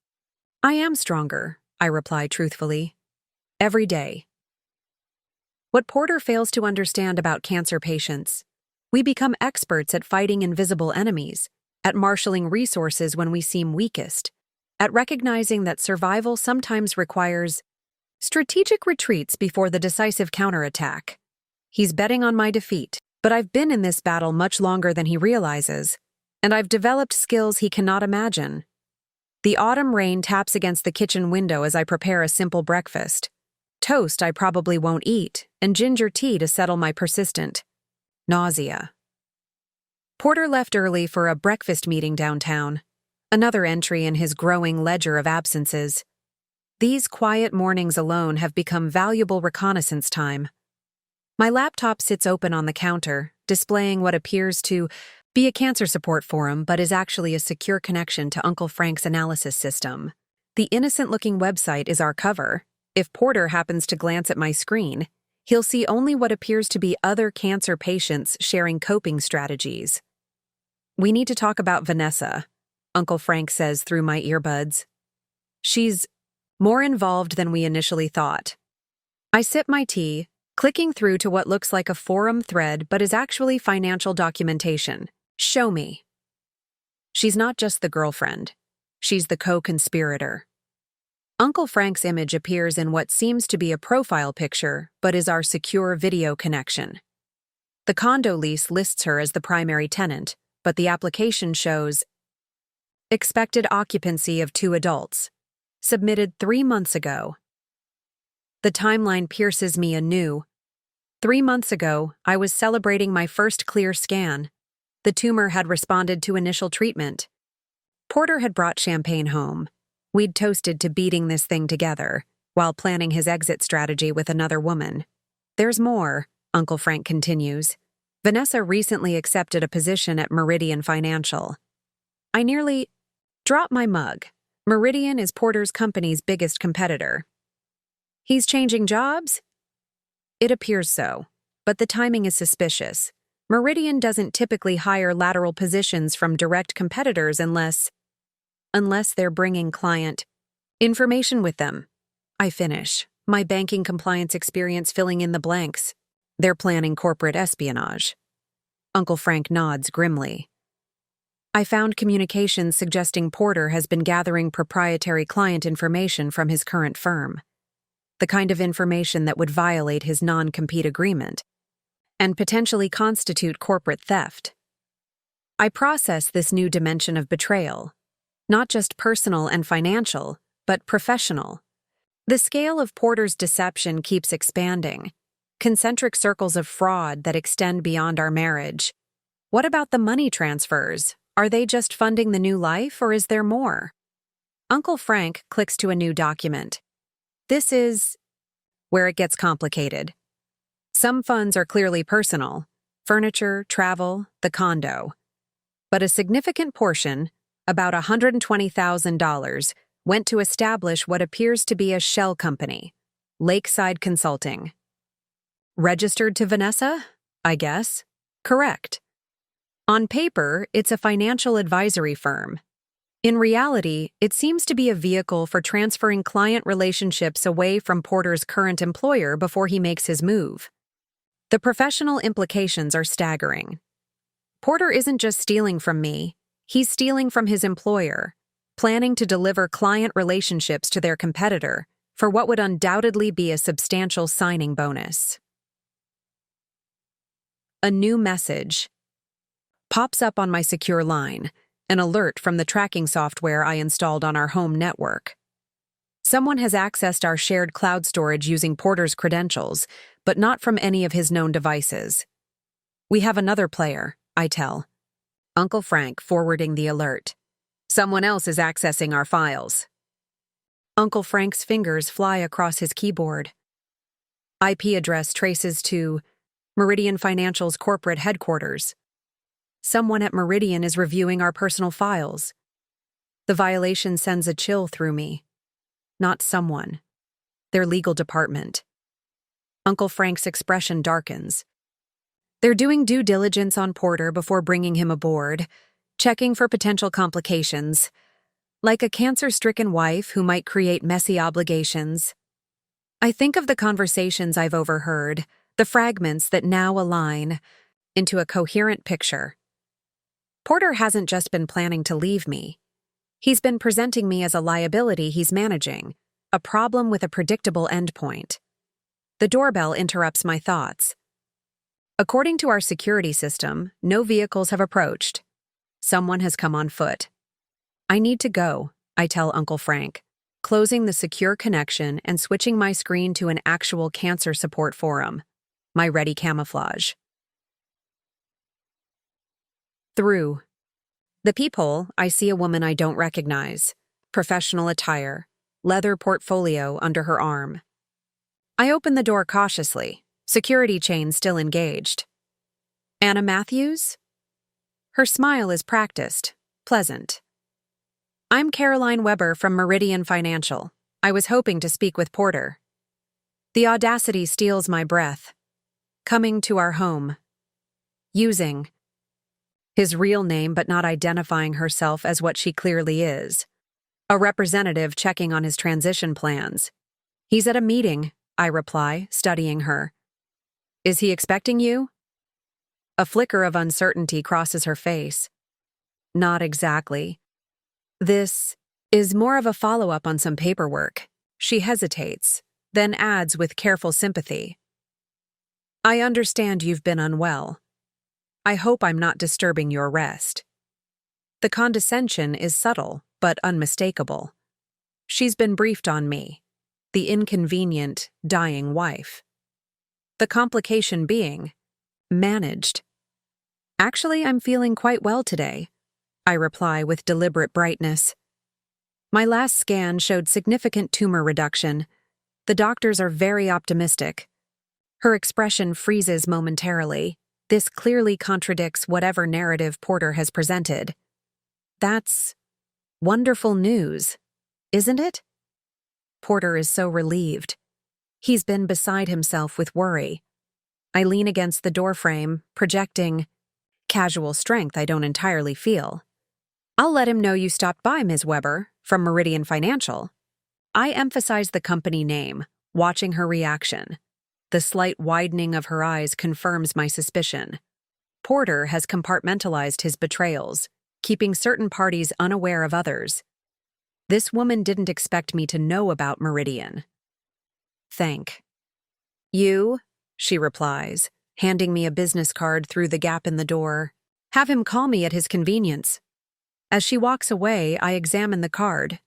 "I am stronger," I reply truthfully. "Every day." What Porter fails to understand about cancer patients: we become experts at fighting invisible enemies, at marshaling resources when we seem weakest, at recognizing that survival sometimes requires strategic retreats before the decisive counterattack. He's betting on my defeat, but I've been in this battle much longer than he realizes, and I've developed skills he cannot imagine. The autumn rain taps against the kitchen window as I prepare a simple breakfast. Toast I probably won't eat, and ginger tea to settle my persistent nausea. Porter left early for a breakfast meeting downtown, another entry in his growing ledger of absences. These quiet mornings alone have become valuable reconnaissance time. My laptop sits open on the counter, displaying what appears to be a cancer support forum but is actually a secure connection to Uncle Frank's analysis system. The innocent-looking website is our cover. If Porter happens to glance at my screen, he'll see only what appears to be other cancer patients sharing coping strategies. "We need to talk about Vanessa," Uncle Frank says through my earbuds. "She's more involved than we initially thought." I sip my tea, clicking through to what looks like a forum thread but is actually financial documentation. "Show me." She's not just the girlfriend. She's the co-conspirator. Uncle Frank's image appears in what seems to be a profile picture but is our secure video connection. The condo lease lists her as the primary tenant, but the application shows expected occupancy of 2 adults, submitted 3 months ago. The timeline pierces me anew. 3 months ago, I was celebrating my first clear scan. The tumor had responded to initial treatment. Porter had brought champagne home. We'd toasted to beating this thing together, while planning his exit strategy with another woman. "There's more," Uncle Frank continues. "Vanessa recently accepted a position at Meridian Financial." I nearly drop my mug. Meridian is Porter's company's biggest competitor. "He's changing jobs?" It appears so, but the timing is suspicious. Meridian doesn't typically hire lateral positions from direct competitors unless they're bringing client information with them. I finish, my banking compliance experience filling in the blanks. "They're planning corporate espionage." Uncle Frank nods grimly. "I found communications suggesting Porter has been gathering proprietary client information from his current firm. The kind of information that would violate his non-compete agreement and potentially constitute corporate theft." I process this new dimension of betrayal, not just personal and financial, but professional. The scale of Porter's deception keeps expanding, concentric circles of fraud that extend beyond our marriage. What about the money transfers? Are they just funding the new life, or is there more? Uncle Frank clicks to a new document. This is where it gets complicated. Some funds are clearly personal: furniture, travel, the condo. But a significant portion, about $120,000, went to establish what appears to be a shell company, Lakeside Consulting. Registered to Vanessa? I guess. Correct. On paper, it's a financial advisory firm. In reality, it seems to be a vehicle for transferring client relationships away from Porter's current employer before he makes his move. The professional implications are staggering. Porter isn't just stealing from me, he's stealing from his employer, planning to deliver client relationships to their competitor for what would undoubtedly be a substantial signing bonus. A new message pops up on my secure line, an alert from the tracking software I installed on our home network. Someone has accessed our shared cloud storage using Porter's credentials, but not from any of his known devices. "We have another player," I tell Uncle Frank, forwarding the alert. "Someone else is accessing our files." Uncle Frank's fingers fly across his keyboard. IP address traces to Meridian Financial's corporate headquarters. Someone at Meridian is reviewing our personal files. The violation sends a chill through me. Not someone. Their legal department. Uncle Frank's expression darkens. They're doing due diligence on Porter before bringing him aboard, checking for potential complications, like a cancer-stricken wife who might create messy obligations. I think of the conversations I've overheard, the fragments that now align into a coherent picture. Porter hasn't just been planning to leave me. He's been presenting me as a liability he's managing, a problem with a predictable endpoint. The doorbell interrupts my thoughts. According to our security system, no vehicles have approached. Someone has come on foot. I need to go, I tell Uncle Frank, closing the secure connection and switching my screen to an actual cancer support forum, my ready camouflage. Through the peephole, I see a woman I don't recognize, professional attire, leather portfolio under her arm. I open the door cautiously, security chain still engaged. Anna Matthews? Her smile is practiced, pleasant. I'm Caroline Weber from Meridian Financial. I was hoping to speak with Porter. The audacity steals my breath. Coming to our home. Using his real name but not identifying herself as what she clearly is. A representative checking on his transition plans. He's at a meeting, I reply, studying her. Is he expecting you? A flicker of uncertainty crosses her face. Not exactly. This is more of a follow-up on some paperwork. She hesitates, then adds with careful sympathy. I understand you've been unwell. I hope I'm not disturbing your rest. The condescension is subtle, but unmistakable. She's been briefed on me, the inconvenient, dying wife. The complication being managed. Actually, I'm feeling quite well today, I reply with deliberate brightness. My last scan showed significant tumor reduction. The doctors are very optimistic. Her expression freezes momentarily. This clearly contradicts whatever narrative Porter has presented. That's wonderful news, isn't it? Porter is so relieved. He's been beside himself with worry. I lean against the doorframe, projecting casual strength I don't entirely feel. I'll let him know you stopped by, Ms. Weber, from Meridian Financial. I emphasize the company name, watching her reaction. The slight widening of her eyes confirms my suspicion. Porter has compartmentalized his betrayals, keeping certain parties unaware of others. This woman didn't expect me to know about Meridian. Thank you, she replies, handing me a business card through the gap in the door. Have him call me at his convenience. As she walks away, I examine the card.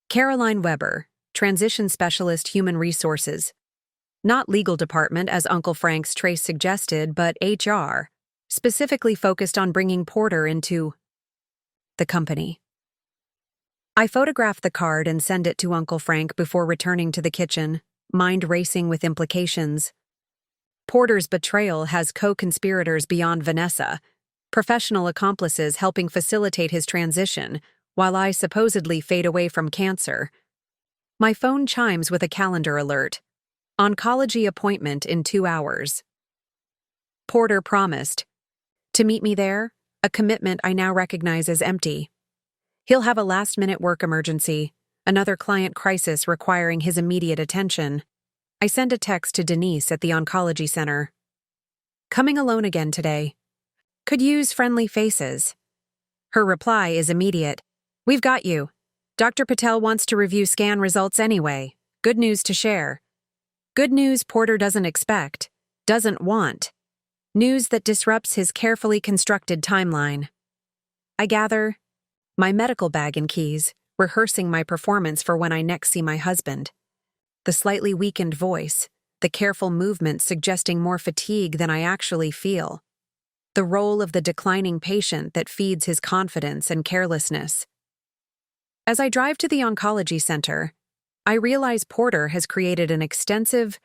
Caroline Weber, Transition Specialist Human Resources. Not legal department, as Uncle Frank's trace suggested, but HR, specifically focused on bringing Porter into the company. I photograph the card and send it to Uncle Frank before returning to the kitchen, mind racing with implications. Porter's betrayal has co-conspirators beyond Vanessa, professional accomplices helping facilitate his transition, while I supposedly fade away from cancer. My phone chimes with a calendar alert. Oncology appointment in 2 hours. Porter promised to meet me there, a commitment I now recognize as empty. He'll have a last-minute work emergency, another client crisis requiring his immediate attention. I send a text to Denise at the oncology center. Coming alone again today. Could use friendly faces. Her reply is immediate. We've got you. Dr. Patel wants to review scan results anyway. Good news to share. Good news Porter doesn't expect, doesn't want. News that disrupts his carefully constructed timeline. I gather my medical bag and keys, rehearsing my performance for when I next see my husband. The slightly weakened voice, the careful movement suggesting more fatigue than I actually feel. The role of the declining patient that feeds his confidence and carelessness. As I drive to the oncology center, I realize Porter has created an extensive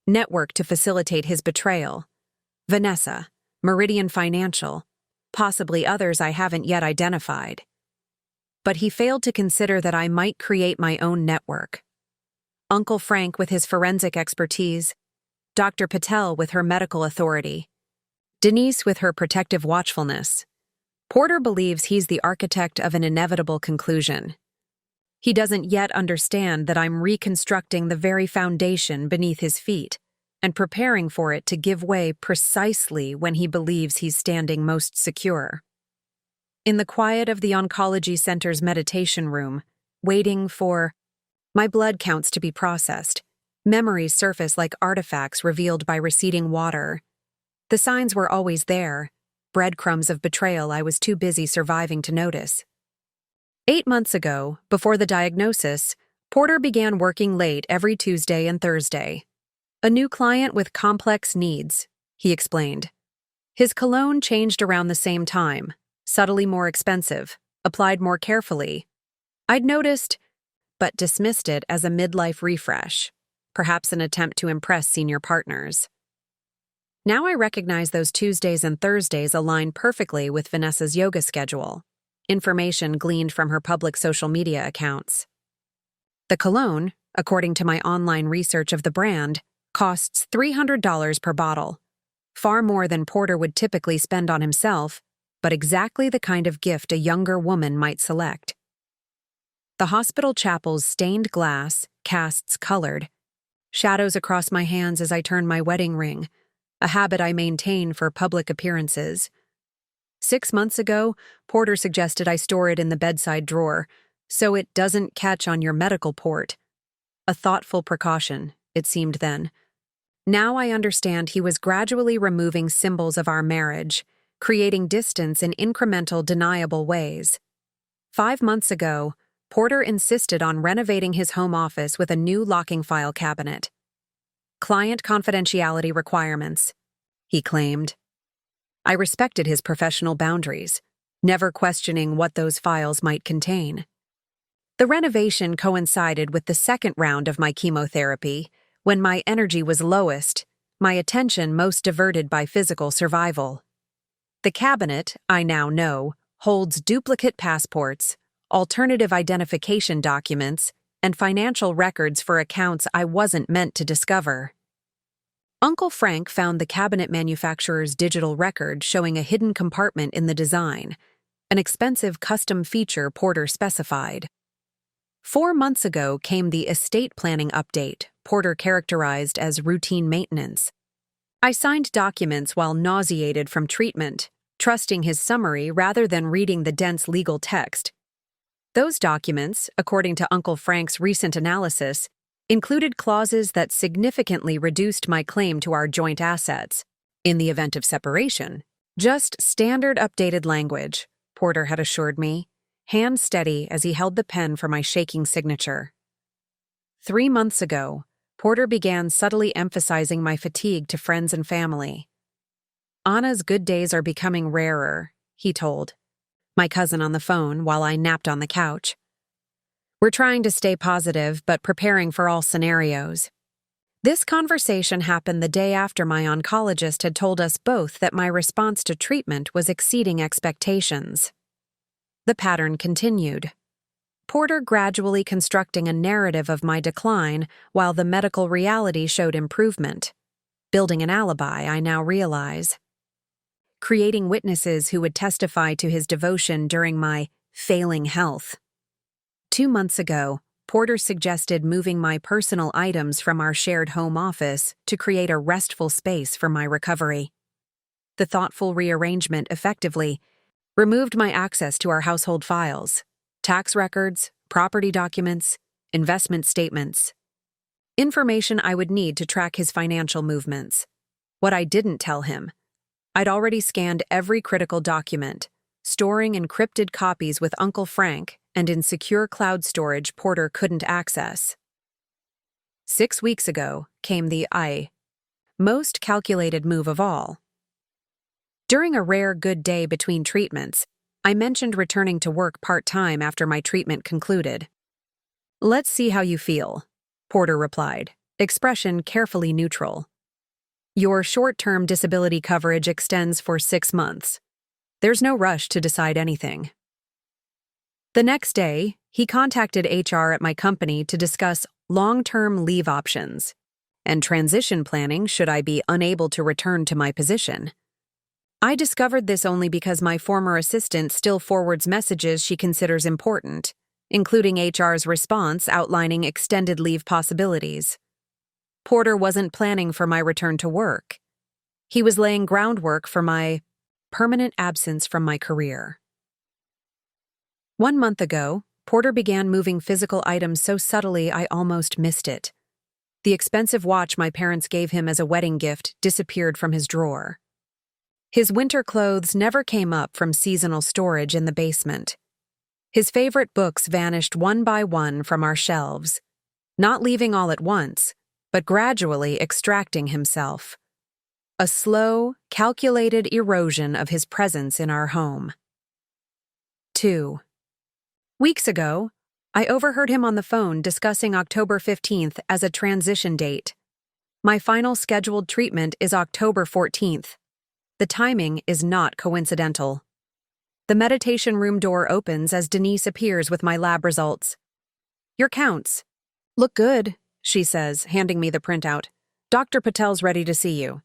network to facilitate his betrayal. Vanessa, Meridian Financial, possibly others I haven't yet identified. But he failed to consider that I might create my own network. Uncle Frank with his forensic expertise, Dr. Patel with her medical authority, Denise with her protective watchfulness. Porter believes he's the architect of an inevitable conclusion. He doesn't yet understand that I'm reconstructing the very foundation beneath his feet and preparing for it to give way precisely when he believes he's standing most secure. In the quiet of the oncology center's meditation room, waiting for my blood counts to be processed, memories surface like artifacts revealed by receding water. The signs were always there, breadcrumbs of betrayal I was too busy surviving to notice. 8 months ago, before the diagnosis, Porter began working late every Tuesday and Thursday. A new client with complex needs, he explained. His cologne changed around the same time, subtly more expensive, applied more carefully. I'd noticed, but dismissed it as a midlife refresh, perhaps an attempt to impress senior partners. Now I recognize those Tuesdays and Thursdays align perfectly with Vanessa's yoga schedule, information gleaned from her public social media accounts. The cologne, according to my online research of the brand, costs $300 per bottle, far more than Porter would typically spend on himself, but exactly the kind of gift a younger woman might select. The hospital chapel's stained glass casts colored shadows across my hands as I turn my wedding ring, a habit I maintain for public appearances. 6 months ago, Porter suggested I store it in the bedside drawer, so it doesn't catch on your medical port. A thoughtful precaution, it seemed then. Now I understand he was gradually removing symbols of our marriage, creating distance in incremental, deniable ways. 5 months ago, Porter insisted on renovating his home office with a new locking file cabinet. Client confidentiality requirements, he claimed. I respected his professional boundaries, never questioning what those files might contain. The renovation coincided with the second round of my chemotherapy, when my energy was lowest, my attention most diverted by physical survival. The cabinet, I now know, holds duplicate passports, alternative identification documents, and financial records for accounts I wasn't meant to discover. Uncle Frank found the cabinet manufacturer's digital record showing a hidden compartment in the design, an expensive custom feature Porter specified. 4 months ago came the estate planning update Porter characterized as routine maintenance. I signed documents while nauseated from treatment, trusting his summary rather than reading the dense legal text. Those documents, according to Uncle Frank's recent analysis, included clauses that significantly reduced my claim to our joint assets. In the event of separation, just standard updated language, Porter had assured me, hand steady as he held the pen for my shaking signature. 3 months ago, Porter began subtly emphasizing my fatigue to friends and family. Anna's good days are becoming rarer, he told my cousin on the phone while I napped on the couch. We're trying to stay positive, but preparing for all scenarios. This conversation happened the day after my oncologist had told us both that my response to treatment was exceeding expectations. The pattern continued. Porter gradually constructing a narrative of my decline while the medical reality showed improvement. Building an alibi, I now realize. Creating witnesses who would testify to his devotion during my failing health. 2 months ago, Porter suggested moving my personal items from our shared home office to create a restful space for my recovery. The thoughtful rearrangement effectively removed my access to our household files, tax records, property documents, investment statements, information I would need to track his financial movements. What I didn't tell him, I'd already scanned every critical document, storing encrypted copies with Uncle Frank and in secure cloud storage Porter couldn't access. 6 weeks ago came the most calculated move of all. During a rare good day between treatments, I mentioned returning to work part-time after my treatment concluded. Let's see how you feel, Porter replied, expression carefully neutral. Your short-term disability coverage extends for 6 months. There's no rush to decide anything. The next day, he contacted HR at my company to discuss long-term leave options and transition planning should I be unable to return to my position. I discovered this only because my former assistant still forwards messages she considers important, including HR's response outlining extended leave possibilities. Porter wasn't planning for my return to work. He was laying groundwork for my permanent absence from my career. 1 month ago, Porter began moving physical items so subtly I almost missed it. The expensive watch my parents gave him as a wedding gift disappeared from his drawer. His winter clothes never came up from seasonal storage in the basement. His favorite books vanished one by one from our shelves, not leaving all at once, but gradually extracting himself. A slow, calculated erosion of his presence in our home. 2. Weeks ago, I overheard him on the phone discussing October 15th as a transition date. My final scheduled treatment is October 14th. The timing is not coincidental. The meditation room door opens as Denise appears with my lab results. Your counts look good, she says, handing me the printout. Dr. Patel's ready to see you.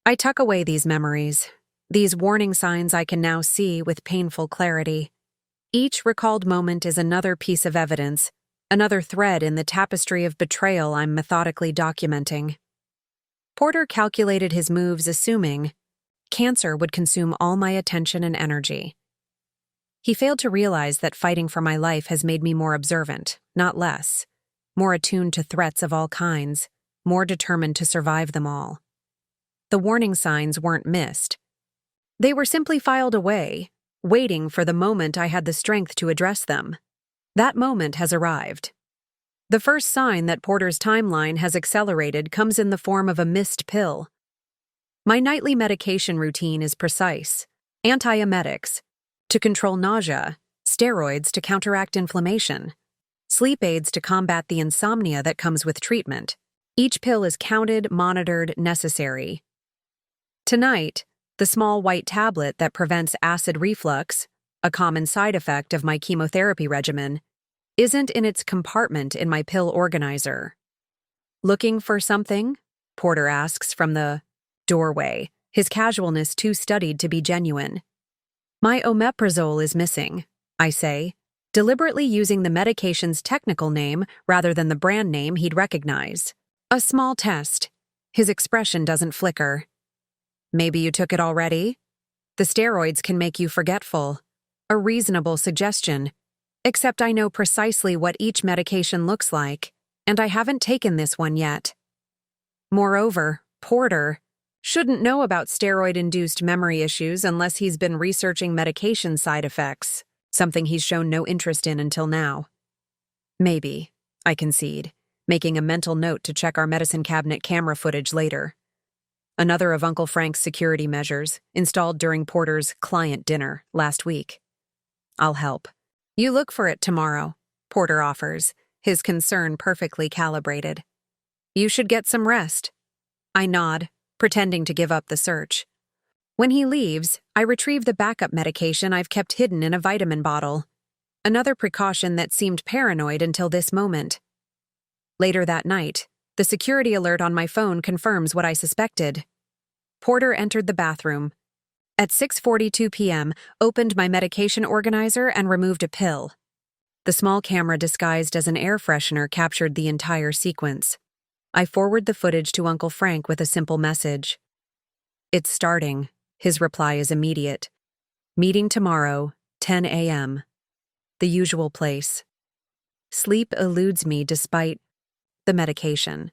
I tuck away these memories, these warning signs I can now see with painful clarity. Each recalled moment is another piece of evidence, another thread in the tapestry of betrayal I'm methodically documenting. Porter calculated his moves assuming cancer would consume all my attention and energy. He failed to realize that fighting for my life has made me more observant, not less, more attuned to threats of all kinds, more determined to survive them all. The warning signs weren't missed. They were simply filed away, waiting for the moment I had the strength to address them. That moment has arrived. The first sign that Porter's timeline has accelerated comes in the form of a missed pill. My nightly medication routine is precise. Antiemetics, to control nausea, steroids to counteract inflammation, sleep aids to combat the insomnia that comes with treatment. Each pill is counted, monitored, necessary. Tonight, the small white tablet that prevents acid reflux, a common side effect of my chemotherapy regimen, isn't in its compartment in my pill organizer. Looking for something? Porter asks from the doorway, his casualness too studied to be genuine. My omeprazole is missing, I say, deliberately using the medication's technical name rather than the brand name he'd recognize. A small test. His expression doesn't flicker. Maybe you took it already? The steroids can make you forgetful. A reasonable suggestion. Except I know precisely what each medication looks like, and I haven't taken this one yet. Moreover, Porter shouldn't know about steroid-induced memory issues unless he's been researching medication side effects, something he's shown no interest in until now. Maybe, I concede, making a mental note to check our medicine cabinet camera footage later. Another of Uncle Frank's security measures, installed during Porter's client dinner last week. I'll help. You look for it tomorrow, Porter offers, his concern perfectly calibrated. You should get some rest. I nod, pretending to give up the search. When he leaves, I retrieve the backup medication I've kept hidden in a vitamin bottle. Another precaution that seemed paranoid until this moment. Later that night, the security alert on my phone confirms what I suspected. Porter entered the bathroom. At 6:42 p.m., opened my medication organizer and removed a pill. The small camera disguised as an air freshener captured the entire sequence. I forward the footage to Uncle Frank with a simple message. It's starting. His reply is immediate. Meeting tomorrow, 10 a.m. The usual place. Sleep eludes me despite the medication.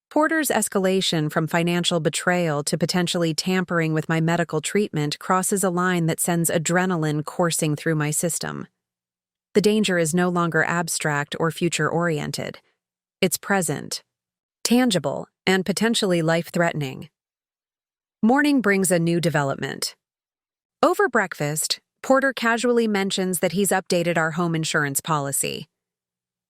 Porter's escalation from financial betrayal to potentially tampering with my medical treatment crosses a line that sends adrenaline coursing through my system. The danger is no longer abstract or future-oriented. It's present, tangible, and potentially life-threatening. Morning brings a new development. Over breakfast, Porter casually mentions that he's updated our home insurance policy.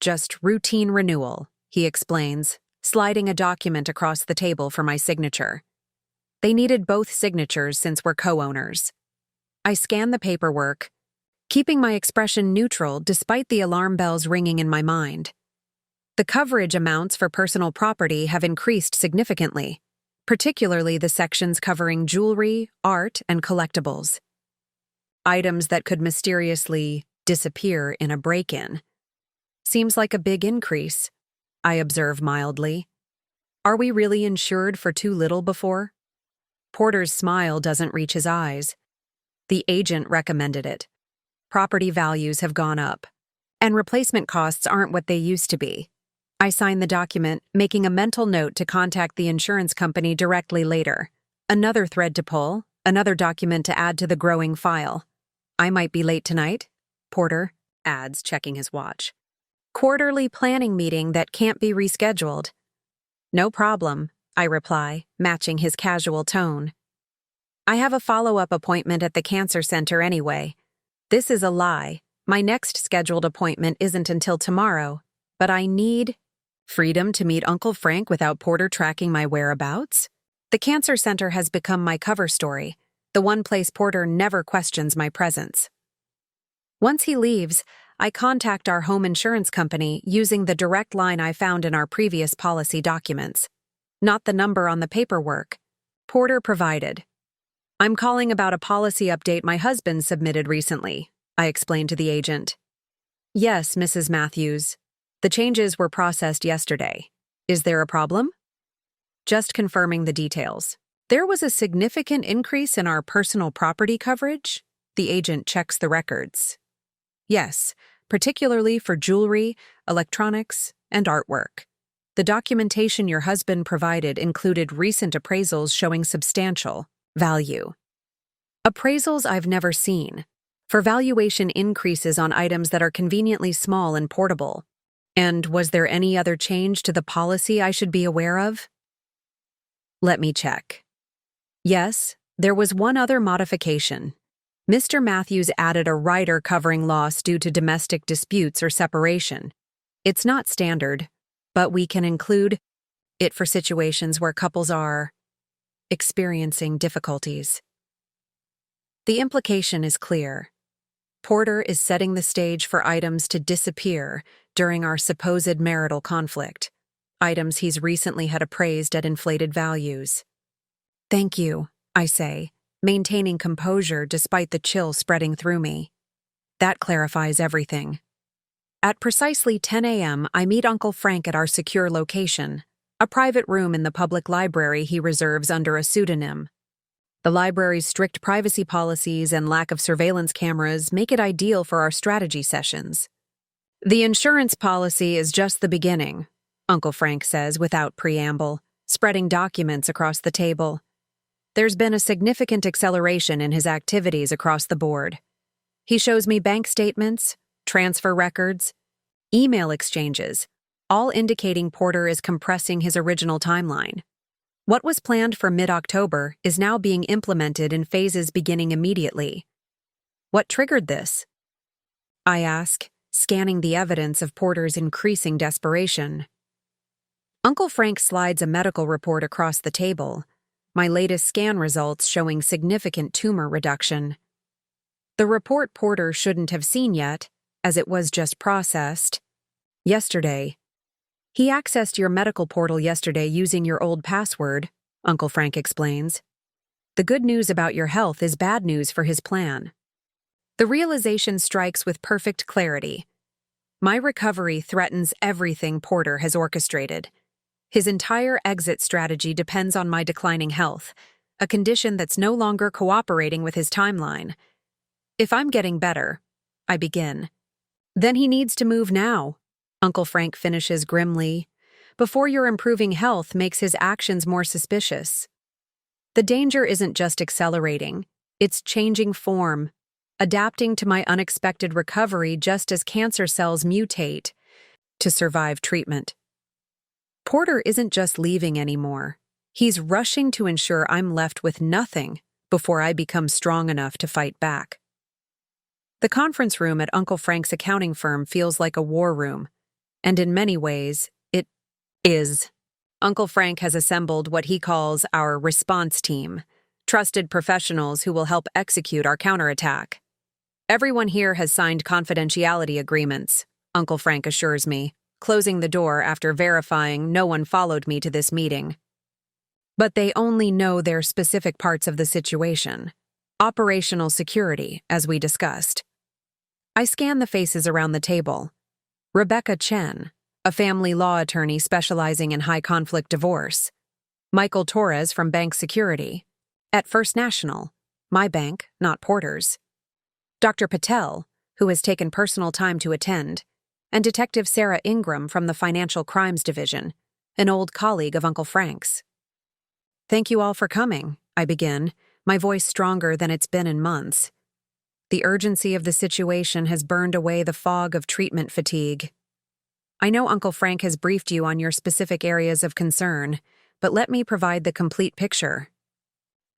Just routine renewal, he explains, sliding a document across the table for my signature. They needed both signatures since we're co-owners. I scan the paperwork, keeping my expression neutral despite the alarm bells ringing in my mind. The coverage amounts for personal property have increased significantly, particularly the sections covering jewelry, art, and collectibles. Items that could mysteriously disappear in a break-in. Seems like a big increase, I observe mildly. Are we really insured for too little before? Porter's smile doesn't reach his eyes. The agent recommended it. Property values have gone up, and replacement costs aren't what they used to be. I sign the document, making a mental note to contact the insurance company directly later. Another thread to pull, another document to add to the growing file. I might be late tonight, Porter adds, checking his watch. Quarterly planning meeting that can't be rescheduled. No problem, I reply, matching his casual tone. I have a follow-up appointment at the cancer center anyway. This is a lie. My next scheduled appointment isn't until tomorrow, but I need freedom to meet Uncle Frank without Porter tracking my whereabouts? The cancer center has become my cover story, the one place Porter never questions my presence. Once he leaves, I contact our home insurance company using the direct line I found in our previous policy documents, not the number on the paperwork Porter provided. I'm calling about a policy update my husband submitted recently, I explained to the agent. Yes, Mrs. Matthews. The changes were processed yesterday. Is there a problem? Just confirming the details. There was a significant increase in our personal property coverage. The agent checks the records. Yes, particularly for jewelry, electronics, and artwork. The documentation your husband provided included recent appraisals showing substantial value. Appraisals I've never seen, for valuation increases on items that are conveniently small and portable. And was there any other change to the policy I should be aware of? Let me check. Yes, there was one other modification. Mr. Matthews added a rider covering loss due to domestic disputes or separation. It's not standard, but we can include it for situations where couples are experiencing difficulties. The implication is clear. Porter is setting the stage for items to disappear during our supposed marital conflict, items he's recently had appraised at inflated values. Thank you, I say, maintaining composure despite the chill spreading through me. That clarifies everything. At precisely 10 a.m., I meet Uncle Frank at our secure location, a private room in the public library he reserves under a pseudonym. The library's strict privacy policies and lack of surveillance cameras make it ideal for our strategy sessions. The insurance policy is just the beginning, Uncle Frank says without preamble, spreading documents across the table. There's been a significant acceleration in his activities across the board. He shows me bank statements, transfer records, email exchanges, all indicating Porter is compressing his original timeline. What was planned for mid-October is now being implemented in phases beginning immediately. What triggered this? I ask, scanning the evidence of Porter's increasing desperation. Uncle Frank slides a medical report across the table, my latest scan results showing significant tumor reduction. The report Porter shouldn't have seen yet, as it was just processed yesterday. He accessed your medical portal yesterday using your old password, Uncle Frank explains. The good news about your health is bad news for his plan. The realization strikes with perfect clarity. My recovery threatens everything Porter has orchestrated. His entire exit strategy depends on my declining health, a condition that's no longer cooperating with his timeline. If I'm getting better, I begin. Then he needs to move now, Uncle Frank finishes grimly, before your improving health makes his actions more suspicious. The danger isn't just accelerating, it's changing form, adapting to my unexpected recovery just as cancer cells mutate to survive treatment. Porter isn't just leaving anymore. He's rushing to ensure I'm left with nothing before I become strong enough to fight back. The conference room at Uncle Frank's accounting firm feels like a war room. and in many ways, it is. Uncle Frank has assembled what he calls our response team, trusted professionals who will help execute our counterattack. Everyone here has signed confidentiality agreements, Uncle Frank assures me, closing the door after verifying no one followed me to this meeting. But they only know their specific parts of the situation. Operational security, as we discussed. I scan the faces around the table. Rebecca Chen, a family law attorney specializing in high-conflict divorce. Michael Torres from Bank Security. At First National, my bank, not Porter's. Dr. Patel, who has taken personal time to attend, and Detective Sarah Ingram from the Financial Crimes Division, an old colleague of Uncle Frank's. Thank you all for coming, I begin, my voice stronger than it's been in months. The urgency of the situation has burned away the fog of treatment fatigue. I know Uncle Frank has briefed you on your specific areas of concern, but let me provide the complete picture.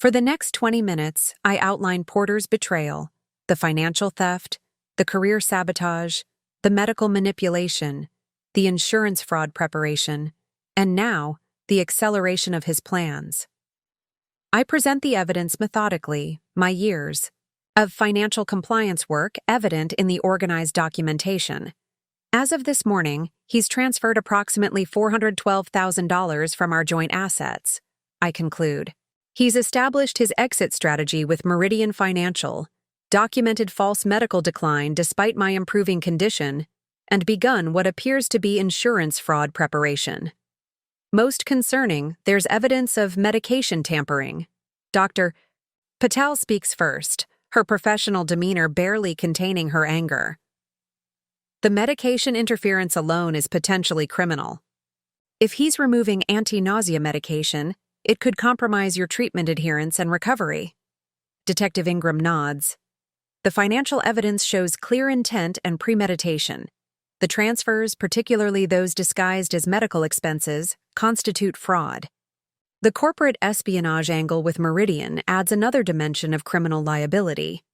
For the next 20 minutes, I outline Porter's betrayal, the financial theft, the career sabotage, the medical manipulation, the insurance fraud preparation, and now, the acceleration of his plans. I present the evidence methodically, my years of financial compliance work evident in the organized documentation. As of this morning, he's transferred approximately $412,000 from our joint assets, I conclude. He's established his exit strategy with Meridian Financial, documented false medical decline despite my improving condition, and begun what appears to be insurance fraud preparation. Most concerning, there's evidence of medication tampering. Dr. Patel speaks first, her professional demeanor barely containing her anger. The medication interference alone is potentially criminal. If he's removing anti-nausea medication, it could compromise your treatment adherence and recovery. Detective Ingram nods. The financial evidence shows clear intent and premeditation. The transfers, particularly those disguised as medical expenses, constitute fraud. The corporate espionage angle with Meridian adds another dimension of criminal liability.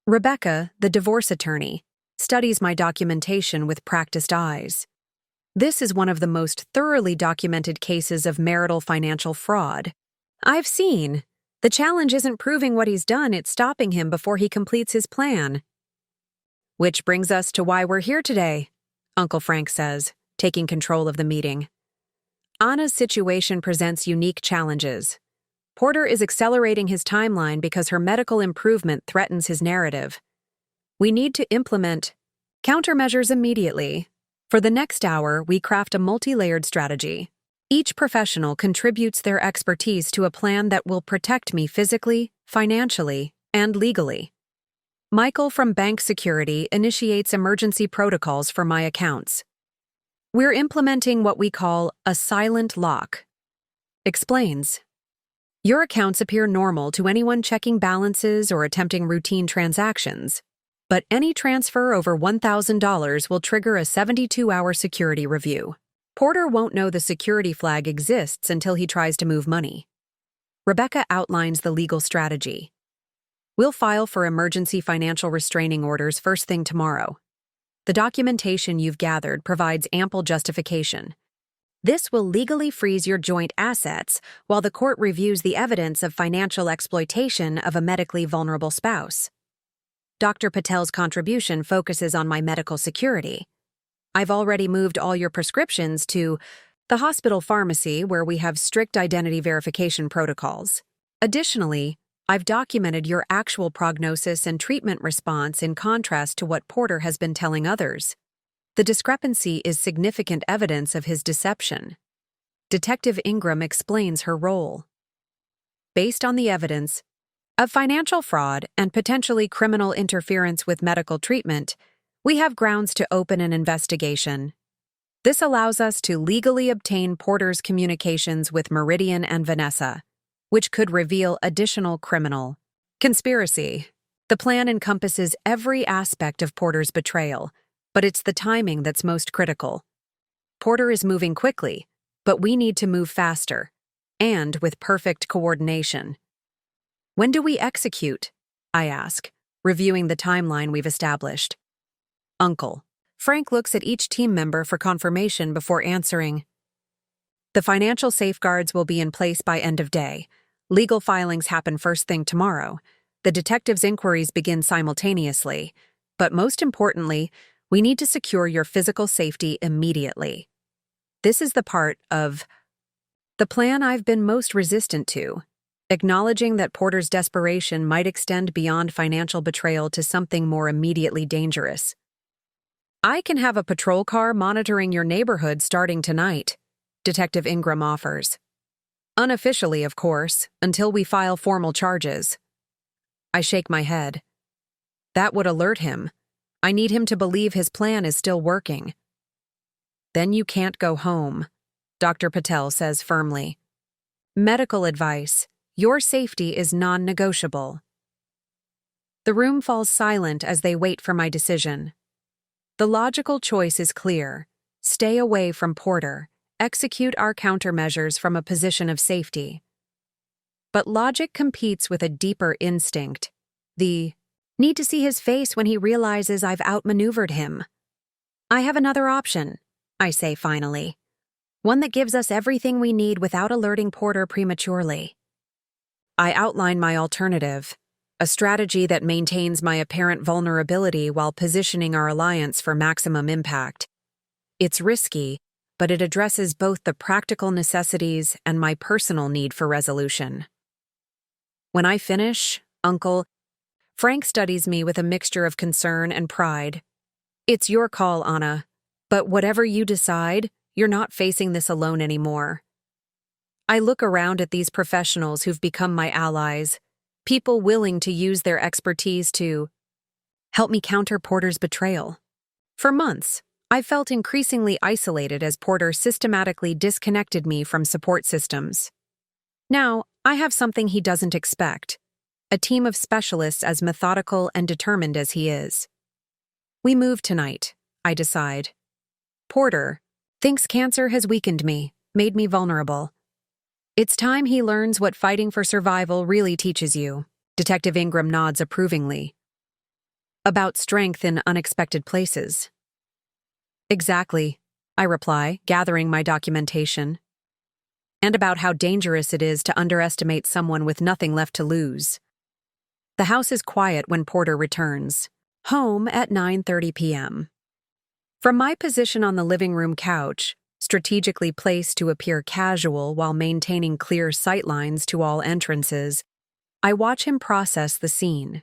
Rebecca, the divorce attorney, studies my documentation with practiced eyes. This is one of the most thoroughly documented cases of marital financial fraud. I've seen. The challenge isn't proving what he's done, it's stopping him before he completes his plan. Which brings us to why we're here today, Uncle Frank says, taking control of the meeting. Anna's situation presents unique challenges. Porter is accelerating his timeline because her medical improvement threatens his narrative. We need to implement countermeasures immediately. For the next hour, we craft a multi-layered strategy. Each professional contributes their expertise to a plan that will protect me physically, financially, and legally. Michael from Bank Security initiates emergency protocols for my accounts. We're implementing what we call a silent lock. Explains. Your accounts appear normal to anyone checking balances or attempting routine transactions, but any transfer over $1,000 will trigger a 72-hour security review. Porter won't know the security flag exists until he tries to move money. Rebecca outlines the legal strategy. We'll file for emergency financial restraining orders first thing tomorrow. The documentation you've gathered provides ample justification. This will legally freeze your joint assets while the court reviews the evidence of financial exploitation of a medically vulnerable spouse. Dr. Patel's contribution focuses on my medical security. I've already moved all your prescriptions to the hospital pharmacy where we have strict identity verification protocols. Additionally, I've documented your actual prognosis and treatment response in contrast to what Porter has been telling others. The discrepancy is significant evidence of his deception. Detective Ingram explains her role. Based on the evidence of financial fraud and potentially criminal interference with medical treatment, we have grounds to open an investigation. This allows us to legally obtain Porter's communications with Meridian and Vanessa, which could reveal additional criminal conspiracy. The plan encompasses every aspect of Porter's betrayal, but it's the timing that's most critical. Porter is moving quickly, but we need to move faster, and with perfect coordination. When do we execute? I ask, reviewing the timeline we've established. Uncle Frank looks at each team member for confirmation before answering. The financial safeguards will be in place by end of day. Legal filings happen first thing tomorrow. The detectives' inquiries begin simultaneously. But most importantly, we need to secure your physical safety immediately. This is the part of the plan I've been most resistant to, acknowledging that Porter's desperation might extend beyond financial betrayal to something more immediately dangerous. I can have a patrol car monitoring your neighborhood starting tonight, Detective Ingram offers. Unofficially, of course, until we file formal charges. I shake my head. That would alert him. I need him to believe his plan is still working. Then you can't go home, Dr. Patel says firmly. Medical advice. Your safety is non-negotiable. The room falls silent as they wait for my decision. The logical choice is clear. Stay away from Porter. Execute our countermeasures from a position of safety. But logic competes with a deeper instinct. The need to see his face when he realizes I've outmaneuvered him. I have another option, I say finally. One that gives us everything we need without alerting Porter prematurely. I outline my alternative, a strategy that maintains my apparent vulnerability while positioning our alliance for maximum impact. It's risky, but it addresses both the practical necessities and my personal need for resolution. When I finish, Uncle, Frank studies me with a mixture of concern and pride. It's your call, Anna, but whatever you decide, you're not facing this alone anymore. I look around at these professionals who've become my allies, people willing to use their expertise to help me counter Porter's betrayal. For months, I felt increasingly isolated as Porter systematically disconnected me from support systems. Now, I have something he doesn't expect, a team of specialists as methodical and determined as he is. We move tonight, I decide. Porter thinks cancer has weakened me, made me vulnerable. It's time he learns what fighting for survival really teaches you, Detective Ingram nods approvingly. About strength in unexpected places. Exactly, I reply, gathering my documentation. And about how dangerous it is to underestimate someone with nothing left to lose. The house is quiet when Porter returns, home at 9:30 p.m. From my position on the living room couch, strategically placed to appear casual while maintaining clear sightlines to all entrances, I watch him process the scene.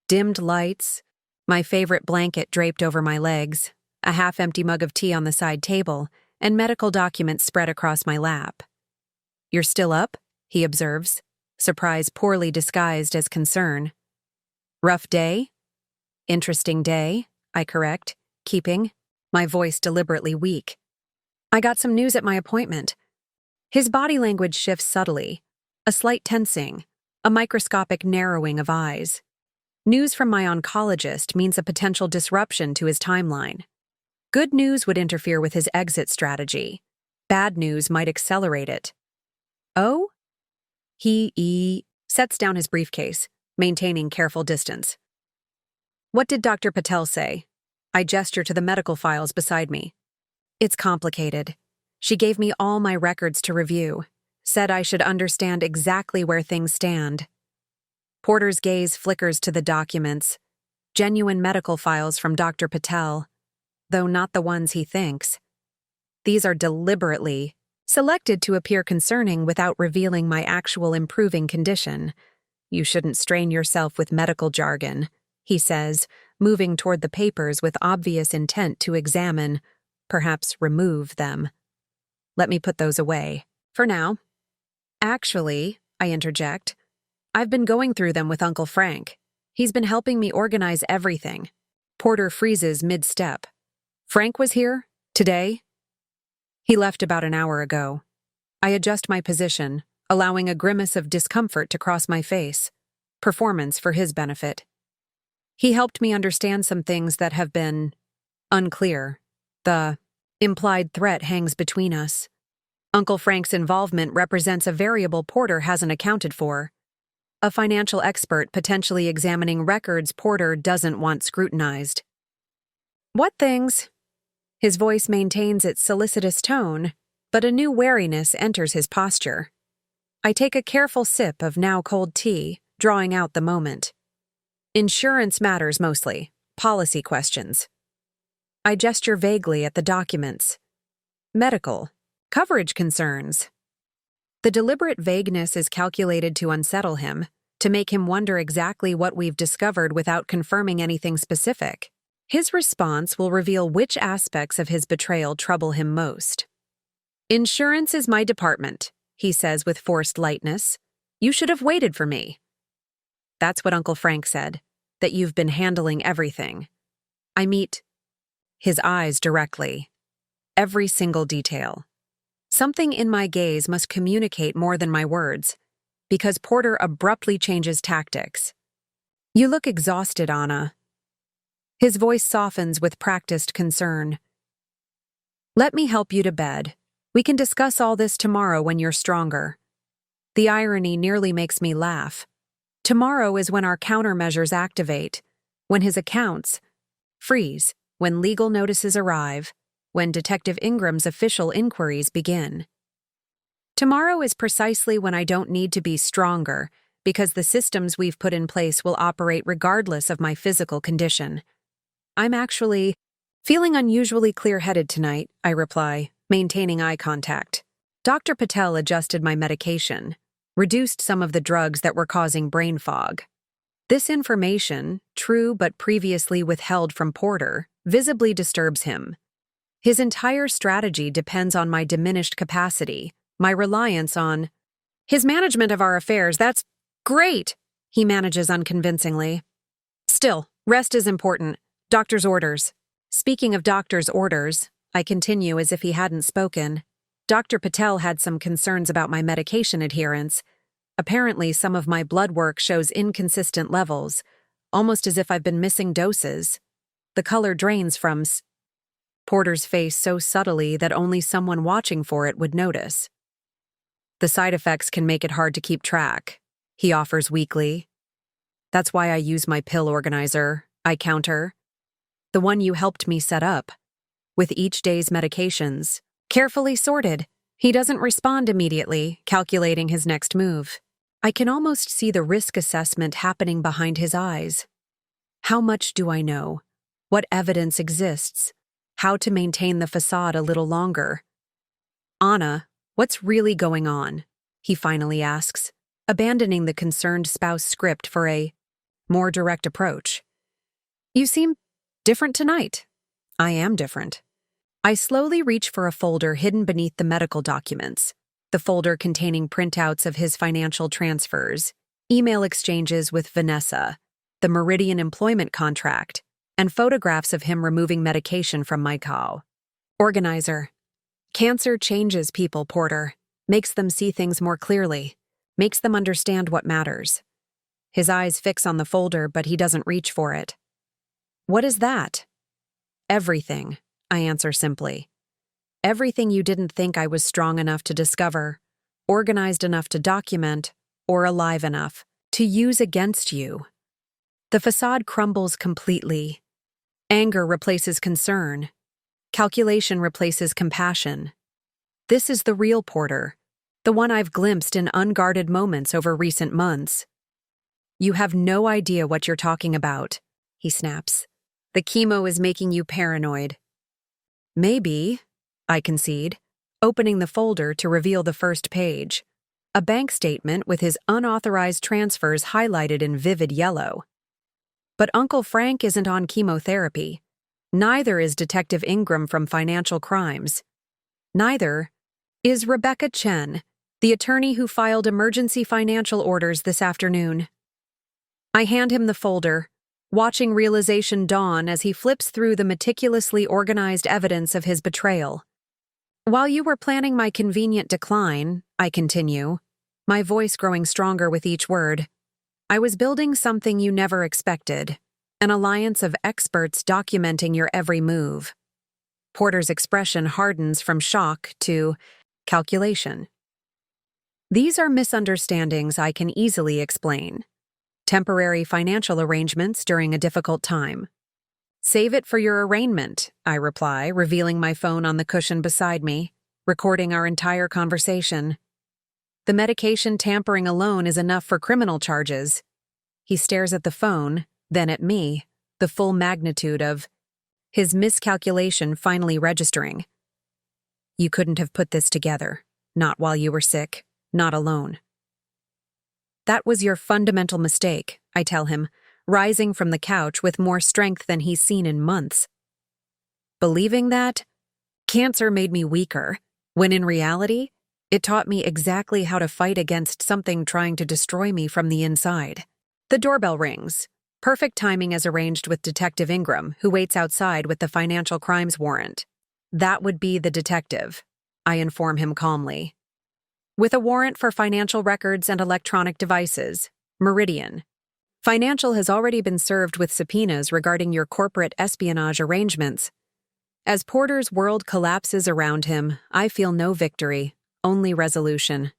Dimmed lights, my favorite blanket draped over my legs, a half-empty mug of tea on the side table, and medical documents spread across my lap. You're still up? He observes, surprise poorly disguised as concern. Rough day? Interesting day, I correct, keeping my voice deliberately weak. I got some news at my appointment. His body language shifts subtly, a slight tensing, a microscopic narrowing of eyes. News from my oncologist means a potential disruption to his timeline. Good news would interfere with his exit strategy. Bad news might accelerate it. Oh? He sets down his briefcase, maintaining careful distance. What did Dr. Patel say? I gesture to the medical files beside me. It's complicated. She gave me all my records to review, said I should understand exactly where things stand. Porter's gaze flickers to the documents, genuine medical files from Dr. Patel, though not the ones he thinks. These are deliberately selected to appear concerning without revealing my actual improving condition. You shouldn't strain yourself with medical jargon, he says, moving toward the papers with obvious intent to examine, perhaps remove them. Let me put those away, for now. Actually, I interject, I've been going through them with Uncle Frank. He's been helping me organize everything. Porter freezes mid-step. Frank was here? Today? He left about an hour ago. I adjust my position, allowing a grimace of discomfort to cross my face. Performance for his benefit. He helped me understand some things that have been unclear. The implied threat hangs between us. Uncle Frank's involvement represents a variable Porter hasn't accounted for. A financial expert potentially examining records Porter doesn't want scrutinized. What things? His voice maintains its solicitous tone, but a new wariness enters his posture. I take a careful sip of now cold tea, drawing out the moment. Insurance matters mostly, policy questions. I gesture vaguely at the documents. Medical, coverage concerns. The deliberate vagueness is calculated to unsettle him, to make him wonder exactly what we've discovered without confirming anything specific. His response will reveal which aspects of his betrayal trouble him most. "Insurance is my department," he says with forced lightness. "You should have waited for me." That's what Uncle Frank said, that you've been handling everything. I meet his eyes directly. Every single detail. Something in my gaze must communicate more than my words, because Porter abruptly changes tactics. "You look exhausted, Anna." His voice softens with practiced concern. "Let me help you to bed. We can discuss all this tomorrow when you're stronger." The irony nearly makes me laugh. Tomorrow is when our countermeasures activate, when his accounts freeze, when legal notices arrive, when Detective Ingram's official inquiries begin. Tomorrow is precisely when I don't need to be stronger, because the systems we've put in place will operate regardless of my physical condition. "I'm actually feeling unusually clear-headed tonight," I reply, maintaining eye contact. Dr. Patel adjusted my medication, reduced some of the drugs that were causing brain fog. This information, true but previously withheld from Porter, visibly disturbs him. His entire strategy depends on my diminished capacity, my reliance on his management of our affairs. "That's great," he manages unconvincingly. "Still, rest is important. Doctor's orders." Speaking of doctor's orders, I continue as if he hadn't spoken. Dr. Patel had some concerns about my medication adherence. Apparently, some of my blood work shows inconsistent levels, almost as if I've been missing doses. The color drains from Porter's face so subtly that only someone watching for it would notice. "The side effects can make it hard to keep track," he offers weakly. "That's why I use my pill organizer," I counter. "The one you helped me set up. With each day's medications, carefully sorted." He doesn't respond immediately, calculating his next move. I can almost see the risk assessment happening behind his eyes. How much do I know? What evidence exists? How to maintain the facade a little longer? "Anna, what's really going on?" he finally asks, abandoning the concerned spouse script for a more direct approach. "You seem different tonight." I am different. I slowly reach for a folder hidden beneath the medical documents, the folder containing printouts of his financial transfers, email exchanges with Vanessa, the Meridian employment contract, and photographs of him removing medication from my cow. Organizer. Cancer changes people, Porter, makes them see things more clearly, makes them understand what matters. His eyes fix on the folder, but he doesn't reach for it. "What is that?" "Everything," I answer simply. "Everything you didn't think I was strong enough to discover, organized enough to document, or alive enough to use against you." The facade crumbles completely. Anger replaces concern. Calculation replaces compassion. This is the real Porter, the one I've glimpsed in unguarded moments over recent months. "You have no idea what you're talking about," he snaps. "The chemo is making you paranoid." "Maybe," I concede, opening the folder to reveal the first page, a bank statement with his unauthorized transfers highlighted in vivid yellow. But Uncle Frank isn't on chemotherapy. Neither is Detective Ingram from Financial Crimes. Neither is Rebecca Chen, the attorney who filed emergency financial orders this afternoon. I hand him the folder, watching realization dawn as he flips through the meticulously organized evidence of his betrayal. "While you were planning my convenient decline," I continue, my voice growing stronger with each word, "I was building something you never expected, an alliance of experts documenting your every move." Porter's expression hardens from shock to calculation. "These are misunderstandings I can easily explain. Temporary financial arrangements during a difficult time. Save it for your arraignment, I reply, revealing my phone on the cushion beside me, recording our entire conversation. The medication tampering alone is enough for criminal charges. He stares at the phone, then at me, the full magnitude of his miscalculation finally registering. You couldn't have put this together, not while you were sick, not alone. That was your fundamental mistake, I tell him, rising from the couch with more strength than he's seen in months. Believing that, cancer made me weaker, when in reality, it taught me exactly how to fight against something trying to destroy me from the inside. The doorbell rings. Perfect timing as arranged with Detective Ingram, who waits outside with the financial crimes warrant. That would be the detective, I inform him calmly. With a warrant for financial records and electronic devices, Meridian. Financial has already been served with subpoenas regarding your corporate espionage arrangements. As Porter's world collapses around him, I feel no victory, only resolution.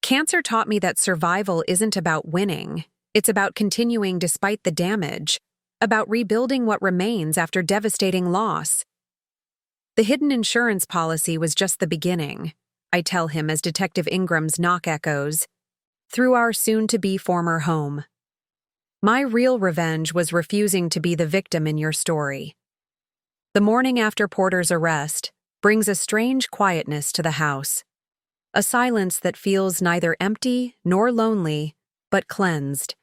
Cancer taught me that survival isn't about winning. It's about continuing despite the damage, about rebuilding what remains after devastating loss. The hidden insurance policy was just the beginning, I tell him as Detective Ingram's knock echoes, through our soon-to-be former home. My real revenge was refusing to be the victim in your story. The morning after Porter's arrest brings a strange quietness to the house, a silence that feels neither empty nor lonely, but cleansed.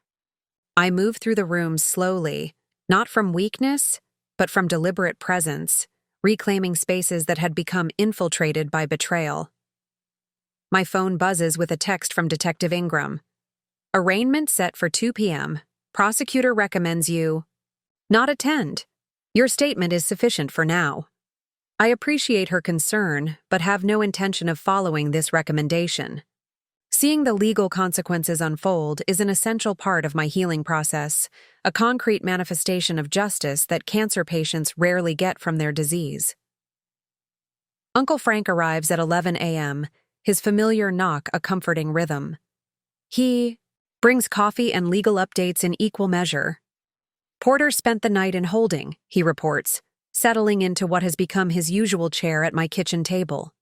I move through the room slowly, not from weakness, but from deliberate presence, reclaiming spaces that had become infiltrated by betrayal. My phone buzzes with a text from Detective Ingram. Arraignment set for 2 p.m. Prosecutor recommends you not attend. Your statement is sufficient for now. I appreciate her concern, but have no intention of following this recommendation. Seeing the legal consequences unfold is an essential part of my healing process, a concrete manifestation of justice that cancer patients rarely get from their disease. Uncle Frank arrives at 11 a.m., his familiar knock a comforting rhythm. He brings coffee and legal updates in equal measure. Porter spent the night in holding, he reports, settling into what has become his usual chair at my kitchen table.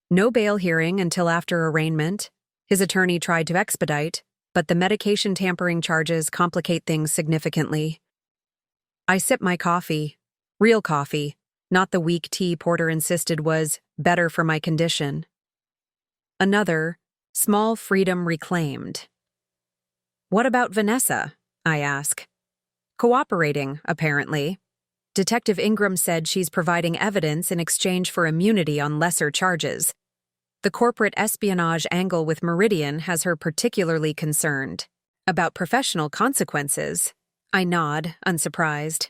No bail hearing until after arraignment. His attorney tried to expedite, but the medication tampering charges complicate things significantly. I sip my coffee, real coffee, not the weak tea Porter insisted was better for my condition. Another, small freedom reclaimed. What about Vanessa? I ask. Cooperating, apparently. Detective Ingram said she's providing evidence in exchange for immunity on lesser charges. The corporate espionage angle with Meridian has her particularly concerned. About professional consequences, I nod, unsurprised.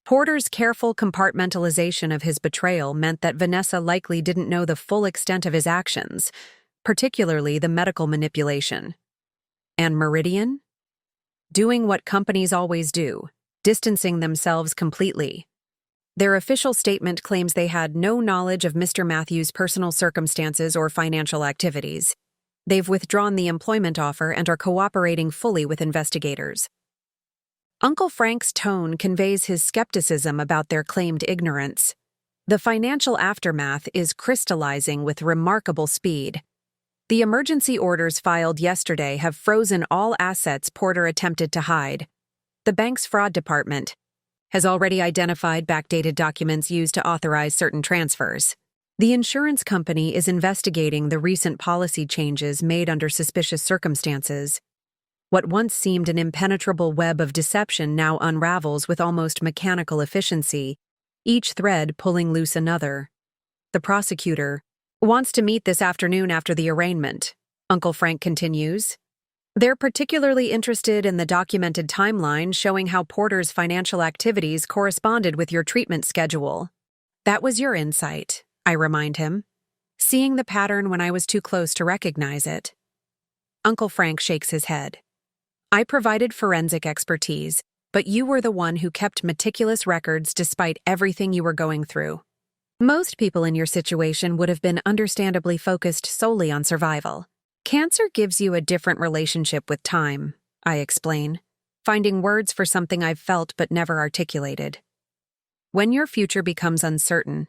Porter's careful compartmentalization of his betrayal meant that Vanessa likely didn't know the full extent of his actions, particularly the medical manipulation. And Meridian? Doing what companies always do, distancing themselves completely. Their official statement claims they had no knowledge of Mr. Matthews' personal circumstances or financial activities. They've withdrawn the employment offer and are cooperating fully with investigators. Uncle Frank's tone conveys his skepticism about their claimed ignorance. The financial aftermath is crystallizing with remarkable speed. The emergency orders filed yesterday have frozen all assets Porter attempted to hide. The bank's fraud department has already identified backdated documents used to authorize certain transfers. The insurance company is investigating the recent policy changes made under suspicious circumstances. What once seemed an impenetrable web of deception now unravels with almost mechanical efficiency, each thread pulling loose another. The prosecutor wants to meet this afternoon after the arraignment, Uncle Frank continues. They're particularly interested in the documented timeline showing how Porter's financial activities corresponded with your treatment schedule. That was your insight, I remind him, seeing the pattern when I was too close to recognize it. Uncle Frank shakes his head. I provided forensic expertise, but you were the one who kept meticulous records despite everything you were going through. Most people in your situation would have been understandably focused solely on survival. Cancer gives you a different relationship with time, I explain. finding words for something I've felt but never articulated. When your future becomes uncertain,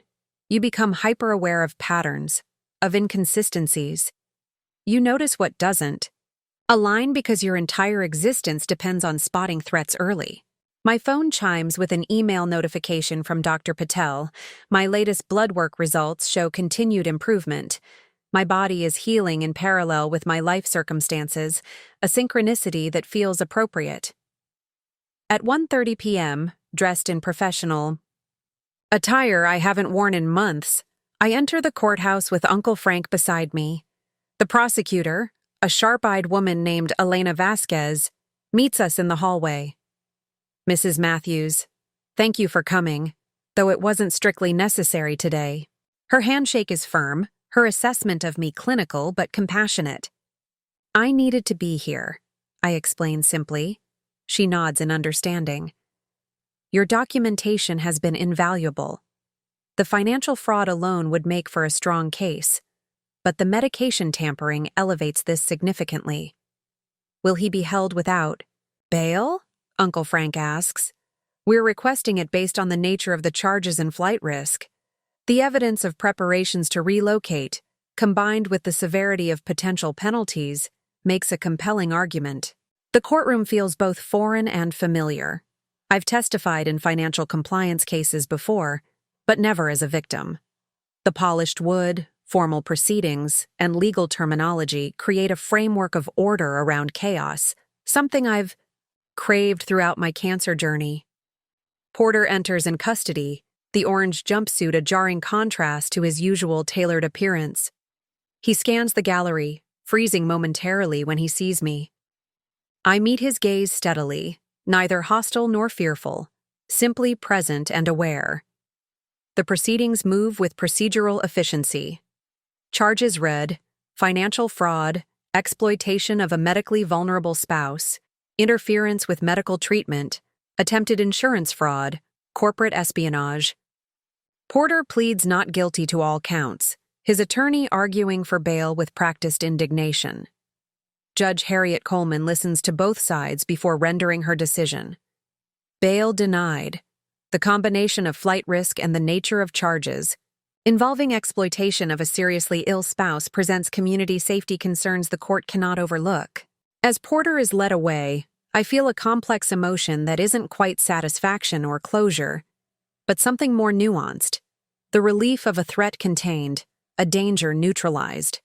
you become hyper-aware of patterns, of inconsistencies. You notice what doesn't align because your entire existence depends on spotting threats early. My phone chimes with an email notification from Dr. Patel. My latest blood work results show continued improvement. My body is healing in parallel with my life circumstances, a synchronicity that feels appropriate. At 1:30 p.m., dressed in professional attire I haven't worn in months, I enter the courthouse with Uncle Frank beside me. The prosecutor, a sharp-eyed woman named Elena Vasquez, meets us in the hallway. "Mrs. Matthews, thank you for coming, though it wasn't strictly necessary today." Her handshake is firm, her assessment of me clinical but compassionate. "I needed to be here," I explain simply. She nods in understanding. "Your documentation has been invaluable. The financial fraud alone would make for a strong case, but the medication tampering elevates this significantly." "Will he be held without bail?" Uncle Frank asks. "We're requesting it based on the nature of the charges and flight risk. The evidence of preparations to relocate, combined with the severity of potential penalties, makes a compelling argument." The courtroom feels both foreign and familiar. I've testified in financial compliance cases before, but never as a victim. The polished wood, formal proceedings, and legal terminology create a framework of order around chaos, something I've craved throughout my cancer journey. Porter enters in custody, the orange jumpsuit a jarring contrast to his usual tailored appearance. He scans the gallery, freezing momentarily when he sees me. I meet his gaze steadily, neither hostile nor fearful, simply present and aware. The proceedings move with procedural efficiency. Charges read: financial fraud, exploitation of a medically vulnerable spouse, interference with medical treatment, attempted insurance fraud, corporate espionage. Porter pleads not guilty to all counts, his attorney arguing for bail with practiced indignation. Judge Harriet Coleman listens to both sides before rendering her decision. Bail denied. The combination of flight risk and the nature of charges involving exploitation of a seriously ill spouse presents community safety concerns the court cannot overlook. As Porter is led away, I feel a complex emotion that isn't quite satisfaction or closure, but something more nuanced: the relief of a threat contained, a danger neutralized.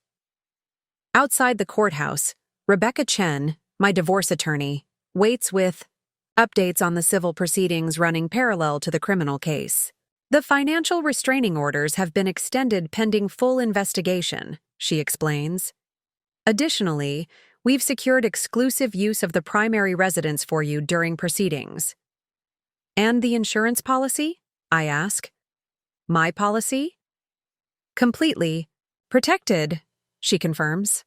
Outside the courthouse, Rebecca Chen, my divorce attorney, waits with updates on the civil proceedings running parallel to the criminal case. "The financial restraining orders have been extended pending full investigation," she explains. "Additionally, we've secured exclusive use of the primary residence for you during proceedings." "And the insurance policy?" I ask. "My policy?" "Completely protected," she confirms.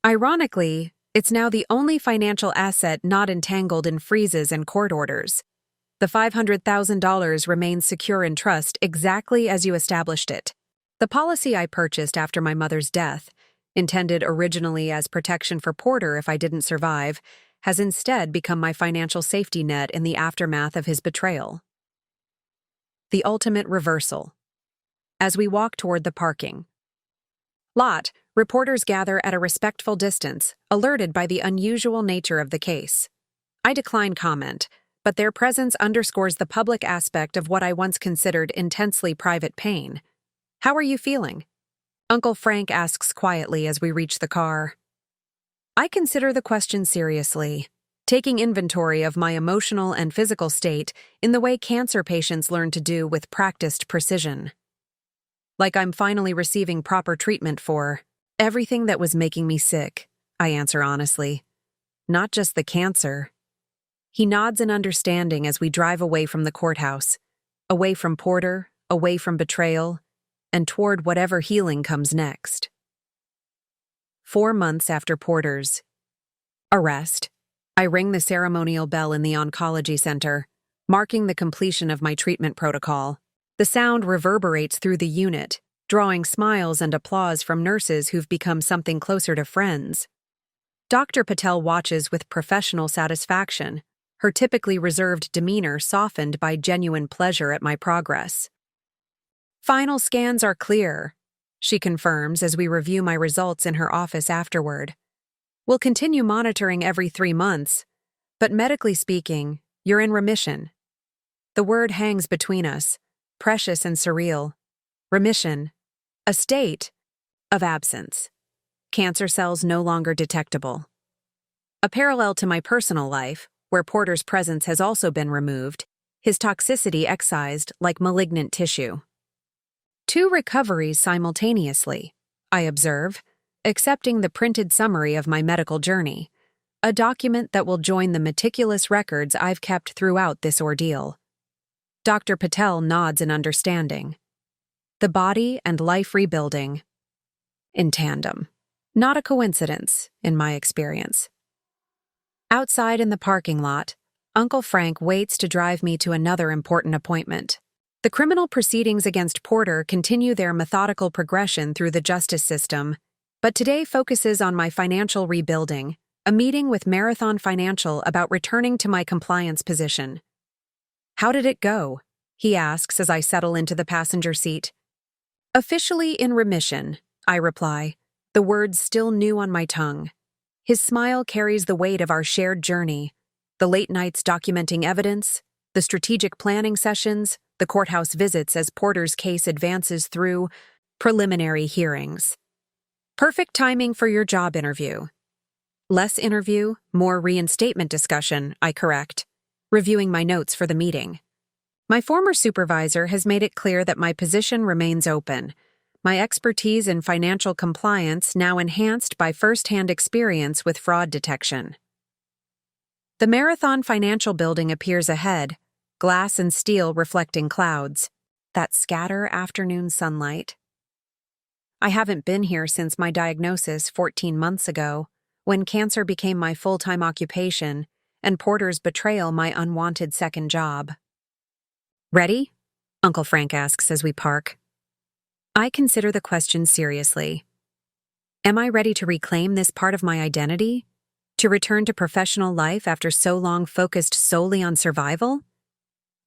Ironically, it's now the only financial asset not entangled in freezes and court orders. The $500,000 remains secure in trust exactly as you established it. The policy I purchased after my mother's death, intended originally as protection for Porter if I didn't survive, has instead become my financial safety net in the aftermath of his betrayal. The ultimate reversal. As we walk toward the parking lot, reporters gather at a respectful distance, alerted by the unusual nature of the case. I decline comment, but their presence underscores the public aspect of what I once considered intensely private pain. "How are you feeling?" Uncle Frank asks quietly as we reach the car. I consider the question seriously, taking inventory of my emotional and physical state in the way cancer patients learn to do with practiced precision. Like I'm finally receiving proper treatment for everything that was making me sick, I answer honestly. Not just the cancer. He nods in understanding as we drive away from the courthouse, away from Porter, away from betrayal, and toward whatever healing comes next. 4 months after Porter's arrest, I ring the ceremonial bell in the oncology center, marking the completion of my treatment protocol. The sound reverberates through the unit, drawing smiles and applause from nurses who've become something closer to friends. Dr. Patel watches with professional satisfaction, her typically reserved demeanor softened by genuine pleasure at my progress. "Final scans are clear," she confirms as we review my results in her office afterward. "We'll continue monitoring every 3 months, but medically speaking, you're in remission." The word hangs between us, precious and surreal. Remission, a state of absence. Cancer cells no longer detectable. A parallel to my personal life, where Porter's presence has also been removed, his toxicity excised like malignant tissue. 2 recoveries simultaneously, I observe, accepting the printed summary of my medical journey, a document that will join the meticulous records I've kept throughout this ordeal. Dr. Patel nods in understanding. The body and life rebuilding in tandem. Not a coincidence, in my experience. Outside in the parking lot, Uncle Frank waits to drive me to another important appointment. The criminal proceedings against Porter continue their methodical progression through the justice system, but today focuses on my financial rebuilding, a meeting with Marathon Financial about returning to my compliance position. "How did it go?" he asks as I settle into the passenger seat. "Officially in remission," I reply, the words still new on my tongue. His smile carries the weight of our shared journey, the late nights documenting evidence, the strategic planning sessions, the courthouse visits as Porter's case advances through preliminary hearings. Perfect timing for your job interview. Less interview, more reinstatement discussion, I correct, reviewing my notes for the meeting. My former supervisor has made it clear that my position remains open, my expertise in financial compliance now enhanced by first-hand experience with fraud detection. The Marathon Financial building appears ahead, glass and steel reflecting clouds, that scatter afternoon sunlight. I haven't been here since my diagnosis 14 months ago, when cancer became my full-time occupation and Porter's betrayal my unwanted second job. "Ready?" Uncle Frank asks as we park. I consider the question seriously. Am I ready to reclaim this part of my identity? To return to professional life after so long focused solely on survival?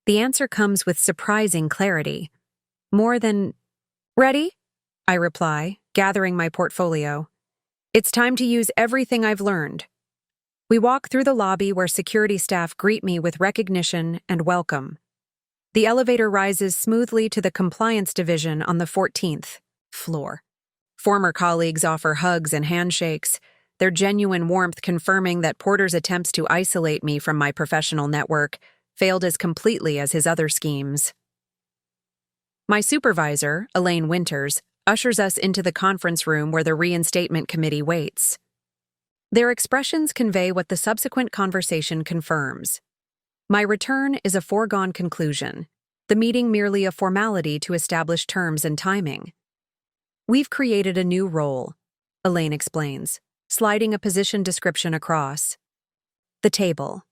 The answer comes with surprising clarity. More than, "Ready?" I reply, gathering my portfolio. "It's time to use everything I've learned." We walk through the lobby where security staff greet me with recognition and welcome. The elevator rises smoothly to the compliance division on the 14th floor. Former colleagues offer hugs and handshakes, their genuine warmth confirming that Porter's attempts to isolate me from my professional network failed as completely as his other schemes. My supervisor, Elaine Winters, ushers us into the conference room where the reinstatement committee waits. Their expressions convey what the subsequent conversation confirms. My return is a foregone conclusion, the meeting merely a formality to establish terms and timing. "We've created a new role," Elaine explains, sliding a position description across. "The table.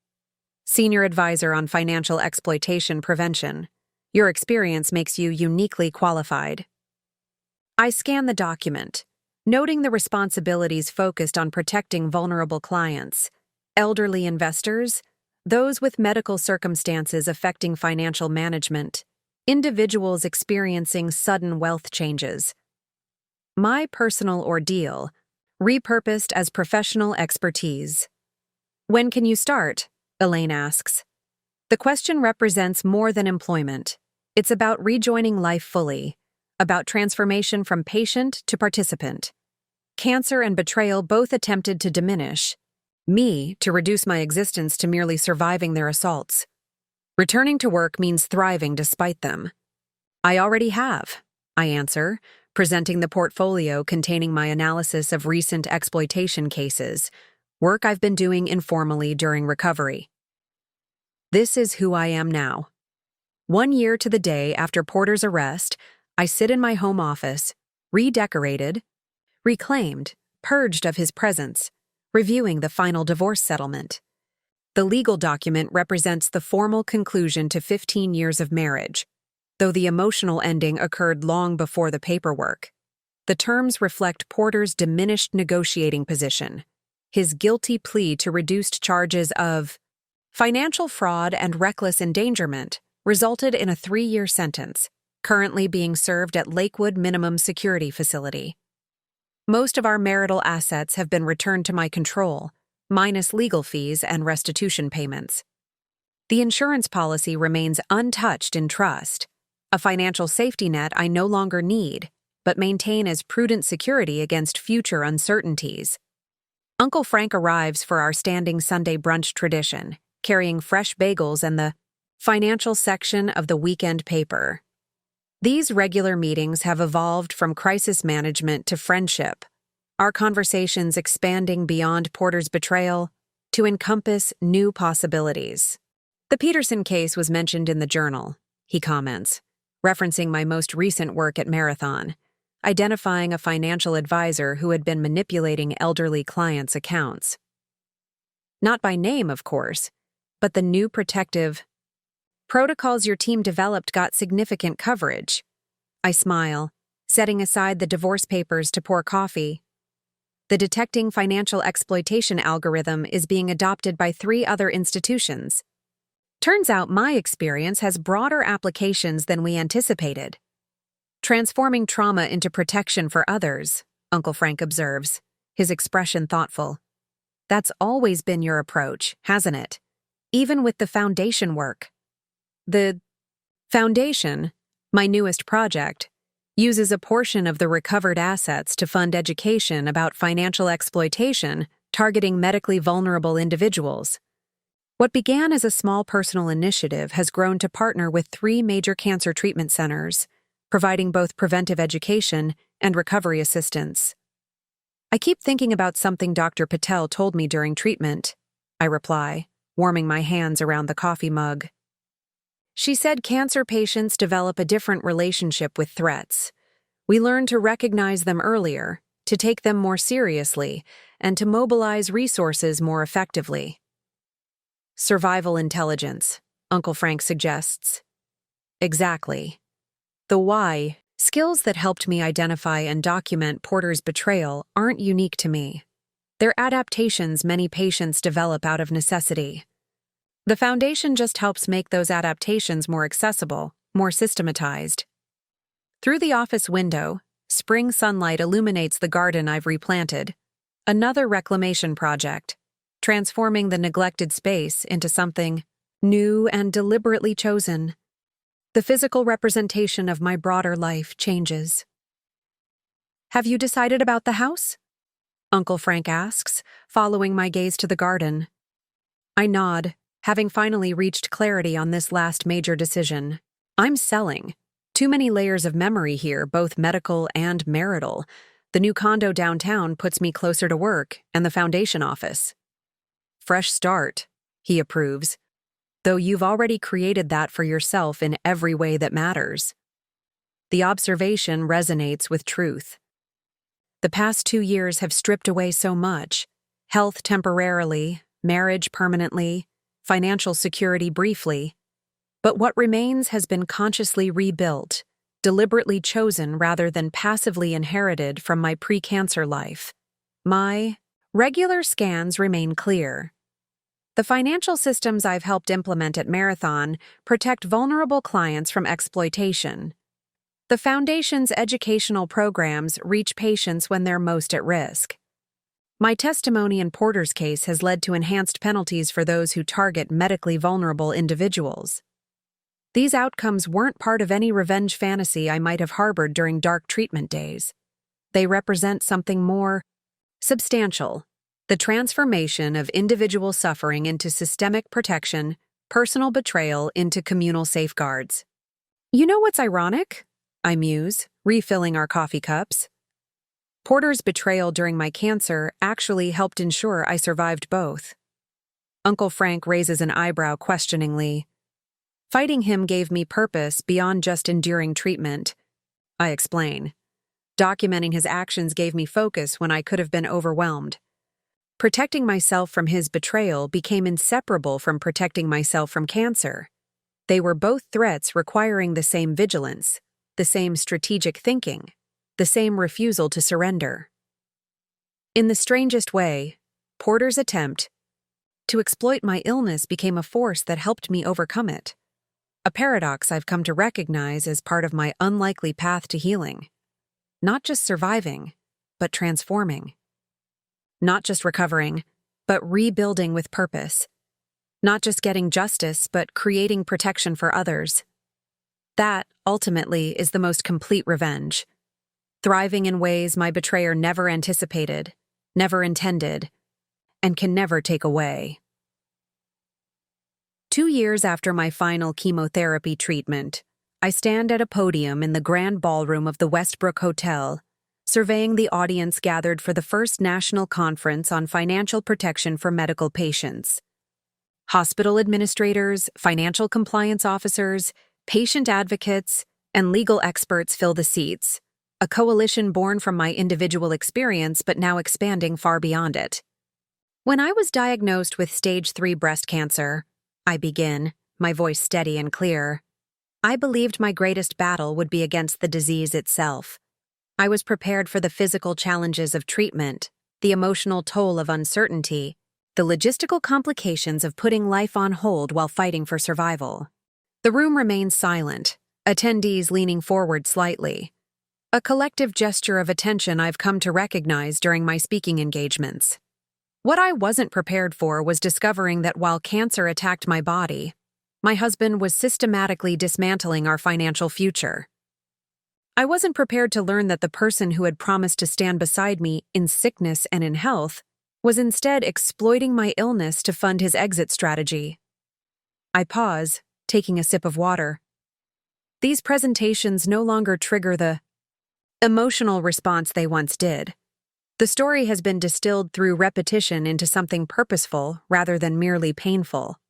Senior Advisor on Financial Exploitation Prevention. Your experience makes you uniquely qualified." I scan the document, noting the responsibilities focused on protecting vulnerable clients, elderly investors, those with medical circumstances affecting financial management, individuals experiencing sudden wealth changes. My personal ordeal, repurposed as professional expertise. "When can you start?" Elaine asks. The question represents more than employment. It's about rejoining life fully, about transformation from patient to participant. Cancer and betrayal both attempted to diminish, me to reduce my existence to merely surviving their assaults. Returning to work means thriving despite them. "I already have," I answer, presenting the portfolio containing my analysis of recent exploitation cases, work I've been doing informally during recovery. This is who I am now. 1 year to the day after Porter's arrest, I sit in my home office, redecorated, reclaimed, purged of his presence, reviewing the final divorce settlement. The legal document represents the formal conclusion to 15 years of marriage, though the emotional ending occurred long before the paperwork. The terms reflect Porter's diminished negotiating position, his guilty plea to reduced charges of Financial fraud and reckless endangerment resulted in a 3-year sentence, currently being served at Lakewood Minimum Security Facility. Most of our marital assets have been returned to my control, minus legal fees and restitution payments. The insurance policy remains untouched in trust, a financial safety net I no longer need, but maintain as prudent security against future uncertainties. Uncle Frank arrives for our standing Sunday brunch tradition, carrying fresh bagels and the financial section of the weekend paper. These regular meetings have evolved from crisis management to friendship, our conversations expanding beyond Porter's betrayal to encompass new possibilities. The Peterson case was mentioned in the journal, he comments, referencing my most recent work at Marathon, identifying a financial advisor who had been manipulating elderly clients' accounts. Not by name, of course, but the new protective protocols your team developed got significant coverage. I smile, setting aside the divorce papers to pour coffee. The detecting financial exploitation algorithm is being adopted by 3 other institutions. Turns out my experience has broader applications than we anticipated. Transforming trauma into protection for others, Uncle Frank observes, his expression thoughtful. That's always been your approach, hasn't it? Even with the foundation work. The foundation, my newest project, uses a portion of the recovered assets to fund education about financial exploitation targeting medically vulnerable individuals. What began as a small personal initiative has grown to partner with 3 major cancer treatment centers, providing both preventive education and recovery assistance. I keep thinking about something Dr. Patel told me during treatment, I reply, warming my hands around the coffee mug. She said cancer patients develop a different relationship with threats. We learn to recognize them earlier, to take them more seriously, and to mobilize resources more effectively. Survival intelligence, Uncle Frank suggests. Exactly. The why, skills that helped me identify and document Porter's betrayal aren't unique to me. They're adaptations many patients develop out of necessity. The foundation just helps make those adaptations more accessible, more systematized. Through the office window, spring sunlight illuminates the garden I've replanted. Another reclamation project, transforming the neglected space into something new and deliberately chosen. The physical representation of my broader life changes. Have you decided about the house? Uncle Frank asks, following my gaze to the garden. I nod, having finally reached clarity on this last major decision. I'm selling. Too many layers of memory here, both medical and marital. The new condo downtown puts me closer to work and the foundation office. Fresh start, he approves, though you've already created that for yourself in every way that matters. The observation resonates with truth. The past 2 years have stripped away so much: health temporarily, marriage permanently, financial security briefly. But what remains has been consciously rebuilt, deliberately chosen rather than passively inherited from my pre-cancer life. My regular scans remain clear. The financial systems I've helped implement at Marathon protect vulnerable clients from exploitation. The Foundation's educational programs reach patients when they're most at risk. My testimony in Porter's case has led to enhanced penalties for those who target medically vulnerable individuals. These outcomes weren't part of any revenge fantasy I might have harbored during dark treatment days. They represent something more substantial: the transformation of individual suffering into systemic protection, personal betrayal into communal safeguards. You know what's ironic? I muse, refilling our coffee cups. Porter's betrayal during my cancer actually helped ensure I survived both. Uncle Frank raises an eyebrow questioningly. Fighting him gave me purpose beyond just enduring treatment, I explain. Documenting his actions gave me focus when I could have been overwhelmed. Protecting myself from his betrayal became inseparable from protecting myself from cancer. They were both threats requiring the same vigilance, the same strategic thinking, the same refusal to surrender. In the strangest way, Porter's attempt to exploit my illness became a force that helped me overcome it. A paradox I've come to recognize as part of my unlikely path to healing. Not just surviving, but transforming. Not just recovering, but rebuilding with purpose. Not just getting justice, but creating protection for others. That, ultimately, is the most complete revenge. Thriving in ways my betrayer never anticipated, never intended, and can never take away. 2 years after my final chemotherapy treatment, I stand at a podium in the grand ballroom of the Westbrook Hotel, surveying the audience gathered for the first national conference on financial protection for medical patients. Hospital administrators, financial compliance officers, patient advocates, and legal experts fill the seats, a coalition born from my individual experience but now expanding far beyond it. When I was diagnosed with stage 3 breast cancer, I begin, my voice steady and clear, I believed my greatest battle would be against the disease itself. I was prepared for the physical challenges of treatment, the emotional toll of uncertainty, the logistical complications of putting life on hold while fighting for survival. The room remains silent, attendees leaning forward slightly. A collective gesture of attention I've come to recognize during my speaking engagements. What I wasn't prepared for was discovering that while cancer attacked my body, my husband was systematically dismantling our financial future. I wasn't prepared to learn that the person who had promised to stand beside me in sickness and in health was instead exploiting my illness to fund his exit strategy. I pause, taking a sip of water. These presentations no longer trigger the emotional response they once did. The story has been distilled through repetition into something purposeful rather than merely painful.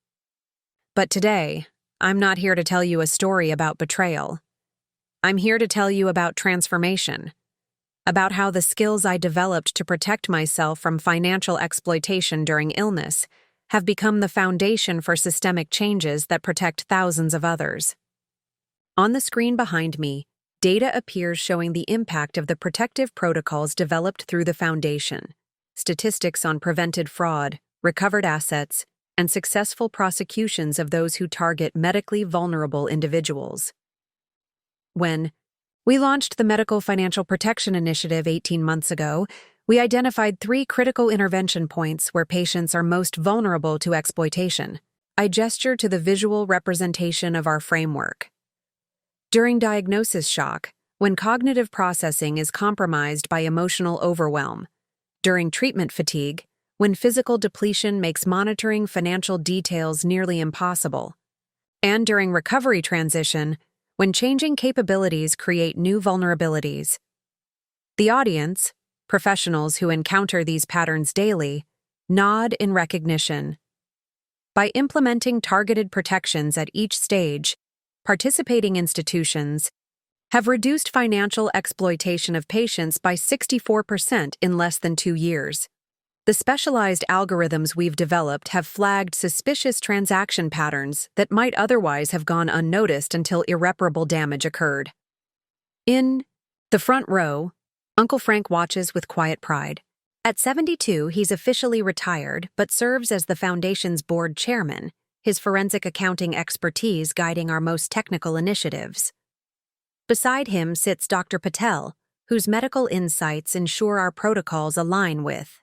But today, I'm not here to tell you a story about betrayal. I'm here to tell you about transformation, about how the skills I developed to protect myself from financial exploitation during illness have become the foundation for systemic changes that protect thousands of others. On the screen behind me, data appears showing the impact of the protective protocols developed through the Foundation, statistics on prevented fraud, recovered assets, and successful prosecutions of those who target medically vulnerable individuals. When we launched the Medical Financial Protection Initiative 18 months ago, we identified 3 critical intervention points where patients are most vulnerable to exploitation. I gesture to the visual representation of our framework. During diagnosis shock, when cognitive processing is compromised by emotional overwhelm. During treatment fatigue, when physical depletion makes monitoring financial details nearly impossible. And during recovery transition, when changing capabilities create new vulnerabilities. The audience, professionals who encounter these patterns daily, nod in recognition. By implementing targeted protections at each stage, participating institutions have reduced financial exploitation of patients by 64% in less than 2 years. The specialized algorithms we've developed have flagged suspicious transaction patterns that might otherwise have gone unnoticed until irreparable damage occurred. In the front row, Uncle Frank watches with quiet pride. At 72, he's officially retired but serves as the Foundation's board chairman, his forensic accounting expertise guiding our most technical initiatives. Beside him sits Dr. Patel, whose medical insights ensure our protocols align with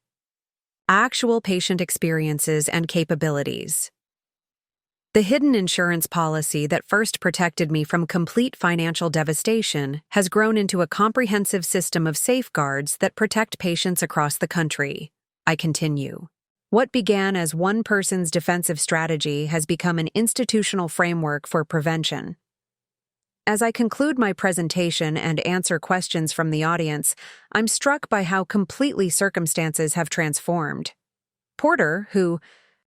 actual patient experiences and capabilities. The hidden insurance policy that first protected me from complete financial devastation has grown into a comprehensive system of safeguards that protect patients across the country. I continue. What began as one person's defensive strategy has become an institutional framework for prevention. As I conclude my presentation and answer questions from the audience, I'm struck by how completely circumstances have transformed. Porter, who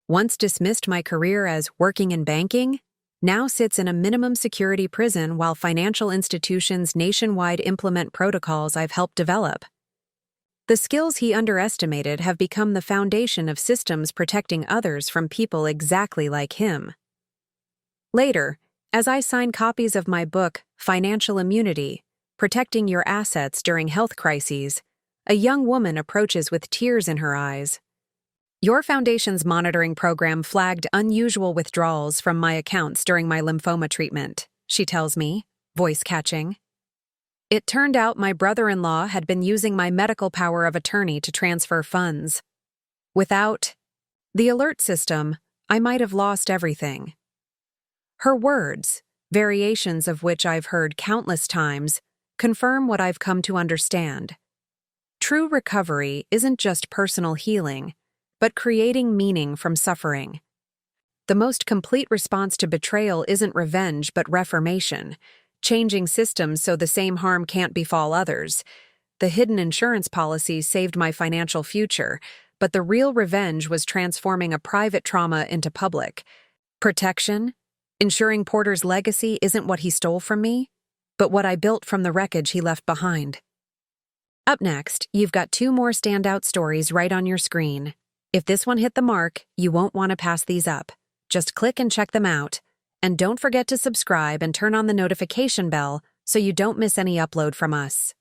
once dismissed my career as working in banking, now sits in a minimum security prison while financial institutions nationwide implement protocols I've helped develop. The skills he underestimated have become the foundation of systems protecting others from people exactly like him. Later, as I sign copies of my book, Financial Immunity, Protecting Your Assets During Health Crises, a young woman approaches with tears in her eyes. Your foundation's monitoring program flagged unusual withdrawals from my accounts during my lymphoma treatment, she tells me, voice catching. It turned out my brother-in-law had been using my medical power of attorney to transfer funds. Without the alert system, I might have lost everything. Her words, variations of which I've heard countless times, confirm what I've come to understand. True recovery isn't just personal healing, but creating meaning from suffering. The most complete response to betrayal isn't revenge but reformation, changing systems so the same harm can't befall others. The hidden insurance policy saved my financial future, but the real revenge was transforming a private trauma into public. Protection? Ensuring Porter's legacy isn't what he stole from me, but what I built from the wreckage he left behind. Up next, you've got 2 more standout stories right on your screen. If this one hit the mark, you won't want to pass these up. Just click and check them out. And don't forget to subscribe and turn on the notification bell so you don't miss any upload from us.